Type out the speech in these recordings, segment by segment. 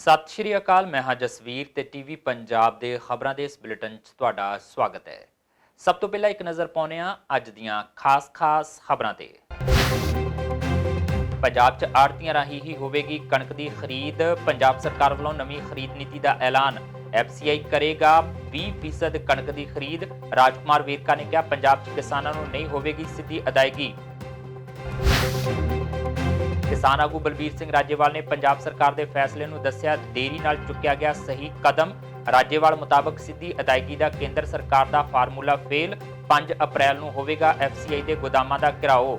ਸਤਿ ਸ਼੍ਰੀ ਅਕਾਲ। ਮੈਂ ਹਾਂ ਜਸਵੀਰ ਤੇ ਟੀਵੀ ਪੰਜਾਬ ਦੇ ਖਬਰਾਂ ਦੇ ਇਸ ਬੁਲੇਟਿਨ 'ਚ ਤੁਹਾਡਾ ਸਵਾਗਤ ਹੈ। ਸਭ ਤੋਂ ਪਹਿਲਾਂ ਇੱਕ ਨਜ਼ਰ ਪਾਉਂਦੇ ਹਾਂ ਅੱਜ ਦੀਆਂ ਖਾਸ ਖਬਰਾਂ ਤੇ। ਪੰਜਾਬ 'ਚ ਆੜ੍ਹਤੀਆਂ ਰਾਹੀਂ ਹੀ ਹੋਵੇਗੀ ਕਣਕ ਦੀ ਖਰੀਦ। ਪੰਜਾਬ ਸਰਕਾਰ ਵੱਲੋਂ ਨਵੀਂ ਖਰੀਦ ਨੀਤੀ ਦਾ ਐਲਾਨ। FCI ਕਰੇਗਾ 20% ਕਣਕ ਦੀ ਖਰੀਦ। ਰਾਜਕੁਮਾਰ ਵੇਰਕਾ ਨੇ ਕਿਹਾ ਪੰਜਾਬ 'ਚ ਕਿਸਾਨਾਂ ਨੂੰ ਨਹੀਂ ਹੋਵੇਗੀ ਸਿੱਧੀ ਅਦਾਇਗੀ। किसान आगू बलबीर सिंह राजेवाल ने पंजाब सरकार के फैसले ਨੂੰ ਦੱਸਿਆ देरी ਨਾਲ ਚੁੱਕਿਆ ਗਿਆ सही कदम। राजेवाल मुताबिक सीधी अदायगी का केंद्र सरकार का फार्मूला फेल। 5 अप्रैल ਨੂੰ ਹੋਵੇਗਾ FCI ਦੇ ਗੋਦਾਮਾਂ ਦਾ ਘਿਰਾਓ।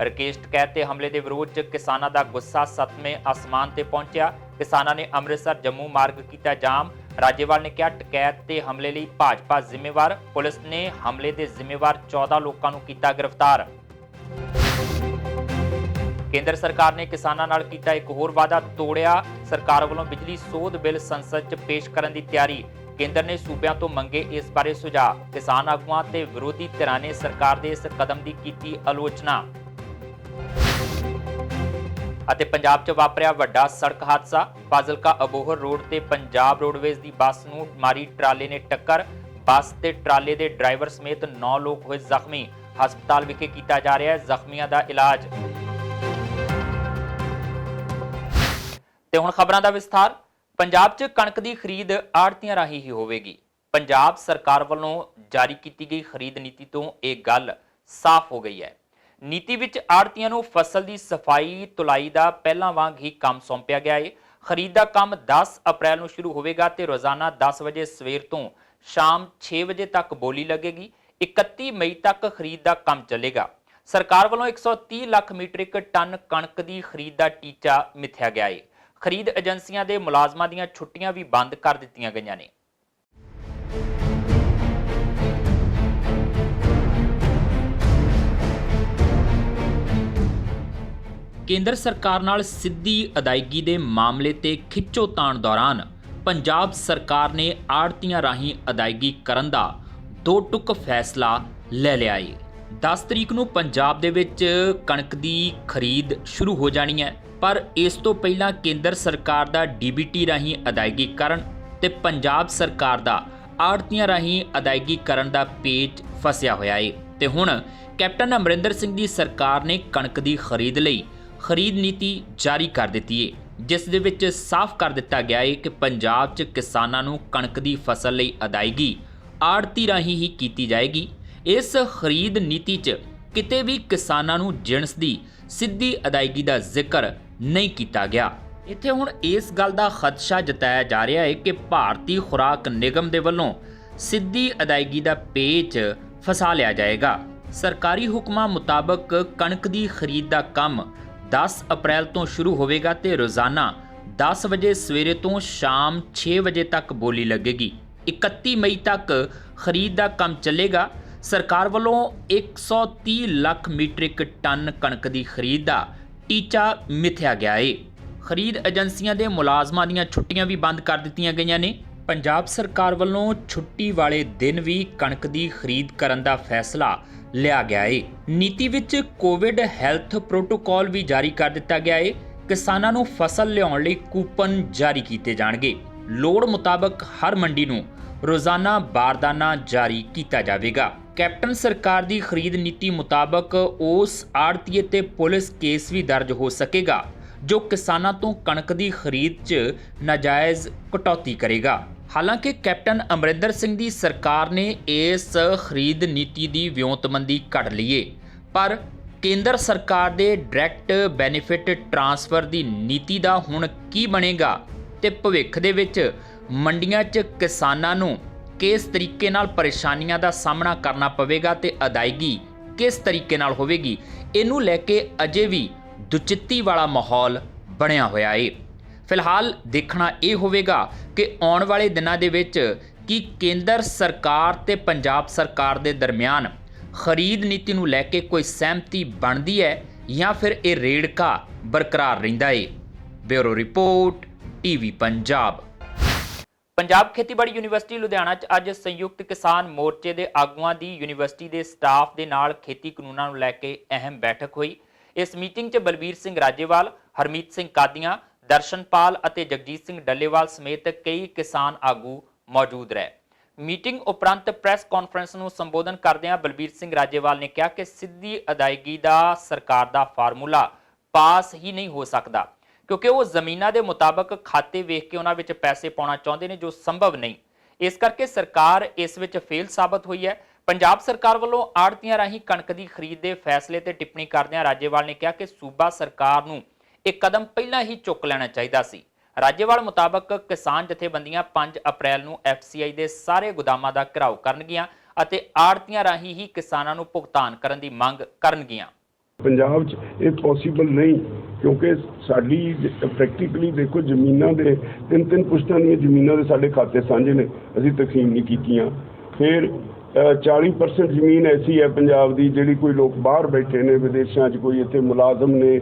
ਰਕੇਸ਼ ਟਕੈਤ ਤੇ ਹਮਲੇ ਦੇ ਵਿਰੋਧ 'ਚ ਕਿਸਾਨਾਂ ਦਾ ਗੁੱਸਾ 7ਵੇਂ ਆਸਮਾਨ ਤੇ ਪਹੁੰਚਿਆ। ਕਿਸਾਨਾਂ ਨੇ ਅੰਮ੍ਰਿਤਸਰ ਜੰਮੂ ਮਾਰਗ ਕੀਤਾ ਜਾਮ। ਰਾਜੇਵਾਲ ਨੇ ਕਿਹਾ ਟਕੈਤ ਤੇ ਹਮਲੇ ਲਈ ਭਾਜਪਾ ਜ਼ਿੰਮੇਵਾਰ। ਪੁਲਿਸ ਨੇ ਹਮਲੇ ਦੇ ਜ਼ਿੰਮੇਵਾਰ 14 ਲੋਕਾਂ ਨੂੰ ਕੀਤਾ ਗ੍ਰਿਫਤਾਰ। केंद्र सरकार ने किसानों नाल कीता एक होर वादा तोड़िया। सरकार वालों बिजली सोध बिल संसद च पेश करने की तैयारी। केंद्र ने सूबियां तो मंगे इस बारे सुझाव। किसान आगुआं ते विरोधी धिरां ने सरकार दे इस कदम की कीती आलोचना। ਅਤੇ ਪੰਜਾਬ 'ਚ ਵਾਪਰਿਆ ਵੱਡਾ ਸੜਕ ਹਾਦਸਾ। ਫਾਜ਼ਿਲਕਾ ਅਬੋਹਰ ਰੋਡ ਤੇ ਪੰਜਾਬ ਰੋਡਵੇਜ਼ ਦੀ ਬੱਸ ਨੂੰ ਮਾਰੀ ਟਰਾਲੇ ਨੇ ਟੱਕਰ। ਬੱਸ ਤੇ ਟਰਾਲੇ ਦੇ ਡਰਾਈਵਰ ਸਮੇਤ 9 ਲੋਕ ਹੋਏ ਜ਼ਖਮੀ। ਹਸਪਤਾਲ ਵਿਖੇ ਕੀਤਾ ਜਾ ਰਿਹਾ ਹੈ ਜ਼ਖਮੀਆਂ ਦਾ ਇਲਾਜ। ਤੇ ਹੁਣ ਖਬਰਾਂ ਦਾ ਵਿਸਥਾਰ। ਪੰਜਾਬ 'ਚ ਕਣਕ ਦੀ ਖਰੀਦ ਆੜ੍ਹਤੀਆਂ ਰਾਹੀਂ ਹੀ ਹੋਵੇਗੀ। ਪੰਜਾਬ ਸਰਕਾਰ ਵੱਲੋਂ ਜਾਰੀ ਕੀਤੀ ਗਈ ਖਰੀਦ ਨੀਤੀ ਤੋਂ ਇਹ ਗੱਲ ਸਾਫ਼ ਹੋ ਗਈ ਹੈ। ਨੀਤੀ ਵਿੱਚ ਆੜ੍ਹਤੀਆਂ ਨੂੰ ਫਸਲ ਦੀ ਸਫਾਈ ਤੁਲਾਈ ਦਾ ਪਹਿਲਾਂ ਵਾਂਗ ਹੀ ਕੰਮ ਸੌਂਪਿਆ ਗਿਆ ਹੈ। ਖਰੀਦ ਦਾ ਕੰਮ 10 ਅਪ੍ਰੈਲ ਨੂੰ ਸ਼ੁਰੂ ਹੋਵੇਗਾ ਤੇ ਰੋਜ਼ਾਨਾ 10 ਵਜੇ ਸਵੇਰ ਤੋਂ ਸ਼ਾਮ 6 ਵਜੇ ਤੱਕ ਬੋਲੀ ਲੱਗੇਗੀ। 31 ਮਈ ਤੱਕ ਖਰੀਦ ਦਾ ਕੰਮ ਚੱਲੇਗਾ। ਸਰਕਾਰ ਵੱਲੋਂ 130 ਲੱਖ ਮੀਟ੍ਰਿਕ ਟਨ ਕਣਕ ਦੀ ਖਰੀਦ ਦਾ ਟੀਚਾ ਮਿਥਿਆ ਗਿਆ ਹੈ। ਖਰੀਦ ਏਜੰਸੀਆਂ ਦੇ ਮੁਲਾਜ਼ਮਾਂ ਦੀਆਂ ਛੁੱਟੀਆਂ ਵੀ ਬੰਦ ਕਰ ਦਿੱਤੀਆਂ ਗਈਆਂ ਨੇ। ਕੇਂਦਰ ਸਰਕਾਰ ਨਾਲ ਸਿੱਧੀ ਅਦਾਇਗੀ ਦੇ ਮਾਮਲੇ ਤੇ ਖਿੱਚੋਤਾਣ ਦੌਰਾਨ ਪੰਜਾਬ ਸਰਕਾਰ ਨੇ ਆੜ੍ਹਤੀਆਂ ਰਾਹੀਂ ਅਦਾਇਗੀ ਕਰਨ ਦਾ ਦੋ ਟੁਕ ਫੈਸਲਾ ਲੈ ਲਿਆ ਹੈ। 10 ਤਰੀਕ ਨੂੰ ਪੰਜਾਬ ਦੇ ਵਿੱਚ ਕਣਕ ਦੀ ਖਰੀਦ ਸ਼ੁਰੂ ਹੋ ਜਾਣੀ ਹੈ, ਪਰ ਇਸ ਤੋਂ ਪਹਿਲਾਂ ਕੇਂਦਰ ਸਰਕਾਰ ਦਾ DBT ਰਾਹੀਂ ਅਦਾਇਗੀ ਕਰਨ ਤੇ ਪੰਜਾਬ ਸਰਕਾਰ ਦਾ ਆੜ੍ਹਤੀਆਂ ਰਾਹੀਂ ਅਦਾਇਗੀ ਕਰਨ ਦਾ ਪੇਚ ਫਸਿਆ ਹੋਇਆ ਹੈ। ਤੇ ਹੁਣ ਕੈਪਟਨ ਅਮਰਿੰਦਰ ਸਿੰਘ ਦੀ ਸਰਕਾਰ ਨੇ ਕਣਕ ਦੀ ਖਰੀਦ ਲਈ ਖਰੀਦ ਨੀਤੀ ਜਾਰੀ ਕਰ ਦਿੱਤੀ ਹੈ, ਜਿਸ ਦੇ ਵਿੱਚ ਸਾਫ਼ ਕਰ ਦਿੱਤਾ ਗਿਆ ਹੈ ਕਿ ਪੰਜਾਬ 'ਚ ਕਿਸਾਨਾਂ ਨੂੰ ਕਣਕ ਦੀ ਫਸਲ ਲਈ ਅਦਾਇਗੀ ਆੜ੍ਹਤੀ ਰਾਹੀਂ ਹੀ ਕੀਤੀ ਜਾਏਗੀ। ਇਸ ਖਰੀਦ ਨੀਤੀ 'ਚ ਕਿਤੇ ਵੀ ਕਿਸਾਨਾਂ ਨੂੰ ਜਿਣਸ ਦੀ ਸਿੱਧੀ ਅਦਾਇਗੀ ਦਾ ਜ਼ਿਕਰ ਨਹੀਂ ਕੀਤਾ ਗਿਆ। ਇੱਥੇ ਹੁਣ ਇਸ ਗੱਲ ਦਾ ਖਦਸ਼ਾ ਜਤਾਇਆ ਜਾ ਰਿਹਾ ਹੈ ਕਿ ਭਾਰਤੀ ਖੁਰਾਕ ਨਿਗਮ ਦੇ ਵੱਲੋਂ ਸਿੱਧੀ ਅਦਾਇਗੀ ਦਾ ਪੇਚ ਫਸਾ ਲਿਆ ਜਾਏਗਾ। ਸਰਕਾਰੀ ਹੁਕਮਾਂ ਮੁਤਾਬਕ ਕਣਕ ਦੀ ਖਰੀਦ ਦਾ ਕੰਮ 10 ਅਪ੍ਰੈਲ ਤੋਂ ਸ਼ੁਰੂ ਹੋਵੇਗਾ ਤੇ ਰੋਜ਼ਾਨਾ 10 ਵਜੇ ਸਵੇਰੇ ਤੋਂ ਸ਼ਾਮ 6 ਵਜੇ ਤੱਕ ਬੋਲੀ ਲੱਗੇਗੀ। 31 ਮਈ ਤੱਕ ਖਰੀਦ ਦਾ ਕੰਮ ਚੱਲੇਗਾ। ਸਰਕਾਰ ਵੱਲੋਂ 130 ਲੱਖ ਮੀਟ੍ਰਿਕ ਟਨ ਕਣਕ ਦੀ ਖਰੀਦ ਦਾ ਟੀਚਾ ਮਿਥਿਆ ਗਿਆ ਹੈ। ਖਰੀਦ ਏਜੰਸੀਆਂ ਦੇ ਮੁਲਾਜ਼ਮਾਂ ਦੀਆਂ ਛੁੱਟੀਆਂ ਵੀ ਬੰਦ ਕਰ ਦਿੱਤੀਆਂ ਗਈਆਂ ਨੇ। ਪੰਜਾਬ ਸਰਕਾਰ ਵੱਲੋਂ ਛੁੱਟੀ ਵਾਲੇ ਦਿਨ ਵੀ ਕਣਕ ਦੀ ਖਰੀਦ ਕਰਨ ਦਾ ਫੈਸਲਾ ਲਿਆ ਗਿਆ ਹੈ। ਨੀਤੀ ਵਿੱਚ ਕੋਵਿਡ ਹੈਲਥ ਪ੍ਰੋਟੋਕਾਲ ਵੀ ਜਾਰੀ ਕਰ ਦਿੱਤਾ ਗਿਆ ਹੈ। ਕਿਸਾਨਾਂ ਨੂੰ ਫਸਲ ਲਿਆਉਣ ਲਈ ਕੂਪਨ ਜਾਰੀ ਕੀਤੇ ਜਾਣਗੇ। ਲੋੜ ਮੁਤਾਬਕ ਹਰ ਮੰਡੀ ਨੂੰ ਰੋਜ਼ਾਨਾ ਬਾਰਦਾਨਾ ਜਾਰੀ ਕੀਤਾ ਜਾਵੇਗਾ। ਕੈਪਟਨ ਸਰਕਾਰ ਦੀ ਖਰੀਦ ਨੀਤੀ ਮੁਤਾਬਕ ਉਸ ਆੜ੍ਹਤੀਏ ਤੇ ਪੁਲਿਸ ਕੇਸ ਵੀ ਦਰਜ ਹੋ ਸਕੇਗਾ ਜੋ ਕਿਸਾਨਾਂ ਤੋਂ ਕਣਕ ਦੀ ਖਰੀਦ 'ਚ ਨਾਜਾਇਜ਼ ਕਟੌਤੀ ਕਰੇਗਾ। ਹਾਲਾਂਕਿ ਕੈਪਟਨ ਅਮਰਿੰਦਰ ਸਿੰਘ ਦੀ ਸਰਕਾਰ ਨੇ ਇਸ ਖਰੀਦ ਨੀਤੀ ਦੀ ਵਿਉਂਤਬੰਦੀ ਕੱਢ ਲਈ ਏ, ਪਰ ਕੇਂਦਰ ਸਰਕਾਰ ਦੇ ਡਾਇਰੈਕਟ ਬੈਨੀਫਿਟ ਟ੍ਰਾਂਸਫਰ ਦੀ ਨੀਤੀ ਦਾ ਹੁਣ ਕੀ ਬਣੇਗਾ ਤੇ ਭਵਿੱਖ ਦੇ ਵਿੱਚ ਮੰਡੀਆਂ 'ਚ ਕਿਸਾਨਾਂ ਨੂੰ ਕਿਸ ਤਰੀਕੇ ਨਾਲ ਪਰੇਸ਼ਾਨੀਆਂ ਦਾ ਸਾਹਮਣਾ ਕਰਨਾ ਪਵੇਗਾ ਤੇ ਅਦਾਇਗੀ ਕਿਸ ਤਰੀਕੇ ਨਾਲ ਹੋਵੇਗੀ, ਇਹਨੂੰ ਲੈ ਕੇ ਅਜੇ ਵੀ ਦੁਚਿੱਤੀ ਵਾਲਾ ਮਾਹੌਲ ਬਣਿਆ ਹੋਇਆ ਏ। ਫਿਲਹਾਲ ਦੇਖਣਾ ਇਹ ਹੋਵੇਗਾ ਕਿ ਆਉਣ ਵਾਲੇ ਦਿਨਾਂ ਦੇ ਵਿੱਚ ਕੀ ਕੇਂਦਰ ਸਰਕਾਰ ਤੇ ਪੰਜਾਬ ਸਰਕਾਰ ਦੇ ਦਰਮਿਆਨ ਖਰੀਦ ਨੀਤੀ ਨੂੰ ਲੈ ਕੇ ਕੋਈ ਸਹਿਮਤੀ ਬਣਦੀ ਹੈ ਜਾਂ ਫਿਰ ਇਹ ਰੇੜਕਾ ਬਰਕਰਾਰ ਰਹਿੰਦਾ ਏ। Bureau report TV Punjab. Punjab ਖੇਤੀਬਾੜੀ ਯੂਨੀਵਰਸਿਟੀ ਲੁਧਿਆਣਾ 'ਚ ਅੱਜ ਸੰਯੁਕਤ ਕਿਸਾਨ ਮੋਰਚੇ ਦੇ ਆਗੂਆਂ ਦੀ ਯੂਨੀਵਰਸਿਟੀ ਦੇ ਸਟਾਫ ਦੇ ਨਾਲ ਖੇਤੀ ਕਾਨੂੰਨਾਂ ਨੂੰ ਲੈ ਕੇ ਅਹਿਮ ਬੈਠਕ ਹੋਈ। ਇਸ ਮੀਟਿੰਗ 'ਚ ਬਲਬੀਰ ਸਿੰਘ ਰਾਜੇਵਾਲ, ਹਰਮੀਤ ਸਿੰਘ ਕਾਦੀਆਂ, ਦਰਸ਼ਨਪਾਲ ਅਤੇ ਜਗਜੀਤ ਸਿੰਘ ਡੱਲੇਵਾਲ ਸਮੇਤ ਕਈ ਕਿਸਾਨ ਆਗੂ ਮੌਜੂਦ ਰਹੇ। ਮੀਟਿੰਗ ਉਪਰੰਤ ਪ੍ਰੈਸ ਕਾਨਫਰੰਸ ਨੂੰ ਸੰਬੋਧਨ ਕਰਦਿਆਂ ਬਲਬੀਰ ਸਿੰਘ ਰਾਜੇਵਾਲ ਨੇ ਕਿਹਾ ਕਿ ਸਿੱਧੀ ਅਦਾਇਗੀ ਦਾ ਸਰਕਾਰ ਦਾ ਫਾਰਮੂਲਾ ਪਾਸ ਹੀ ਨਹੀਂ ਹੋ ਸਕਦਾ, ਕਿਉਂਕਿ ਉਹ ਜ਼ਮੀਨਾਂ ਦੇ ਮੁਤਾਬਕ ਖਾਤੇ ਵੇਖ ਕੇ ਉਹਨਾਂ ਵਿੱਚ ਪੈਸੇ ਪਾਉਣਾ ਚਾਹੁੰਦੇ ਨੇ, ਜੋ ਸੰਭਵ ਨਹੀਂ। ਇਸ ਕਰਕੇ ਸਰਕਾਰ ਇਸ ਵਿੱਚ ਫੇਲ ਸਾਬਤ ਹੋਈ ਹੈ। ਪੰਜਾਬ ਸਰਕਾਰ ਵੱਲੋਂ ਆੜ੍ਹਤੀਆਂ ਰਾਹੀਂ ਕਣਕ ਦੀ ਖਰੀਦ ਦੇ ਫੈਸਲੇ ਤੇ ਟਿੱਪਣੀ ਕਰਦਿਆਂ ਰਾਜੇਵਾਲ ਨੇ ਕਿਹਾ ਕਿ ਸੂਬਾ ਸਰਕਾਰ ਨੂੰ ਇਹ ਕਦਮ ਪਹਿਲਾਂ ਹੀ ਚੁੱਕ ਲੈਣਾ ਚਾਹੀਦਾ ਸੀ। ਰਾਜੇਵਾਲ ਮੁਤਾਬਕ ਕਿਸਾਨ ਜਥੇਬੰਦੀਆਂ 5 ਅਪ੍ਰੈਲ ਨੂੰ FCI ਦੇ ਸਾਰੇ ਗੋਦਾਮਾਂ ਦਾ ਘਿਰਾਓ ਕਰਨਗੀਆਂ ਅਤੇ ਆੜ੍ਹਤੀਆਂ ਰਾਹੀਂ ਹੀ ਕਿਸਾਨਾਂ ਨੂੰ ਭੁਗਤਾਨ ਕਰਨ ਦੀ ਮੰਗ ਕਰਨਗੀਆਂ। ਪੰਜਾਬ 'ਚ ਇਹ ਪੋਸੀਬਲ ਨਹੀਂ, ਕਿਉਂਕਿ ਸਾਡੀ ਪ੍ਰੈਕਟੀਕਲੀ ਦੇਖੋ ਜ਼ਮੀਨਾਂ ਦੇ ਤਿੰਨ ਪੁਸ਼ਤਾਂ ਦੀਆਂ ਜ਼ਮੀਨਾਂ ਦੇ ਸਾਡੇ ਖਾਤੇ ਸਾਂਝੇ ਨੇ, ਅਸੀਂ ਤਕਸੀਮ ਨਹੀਂ ਕੀਤੀਆਂ। ਫਿਰ 40% ਜ਼ਮੀਨ ਐਸੀ ਹੈ ਪੰਜਾਬ ਦੀ ਜਿਹੜੀ ਕੋਈ ਲੋਕ ਬਾਹਰ ਬੈਠੇ ਨੇ ਵਿਦੇਸ਼ਾਂ 'ਚ, ਕੋਈ ਇੱਥੇ ਮੁਲਾਜ਼ਮ ਨੇ,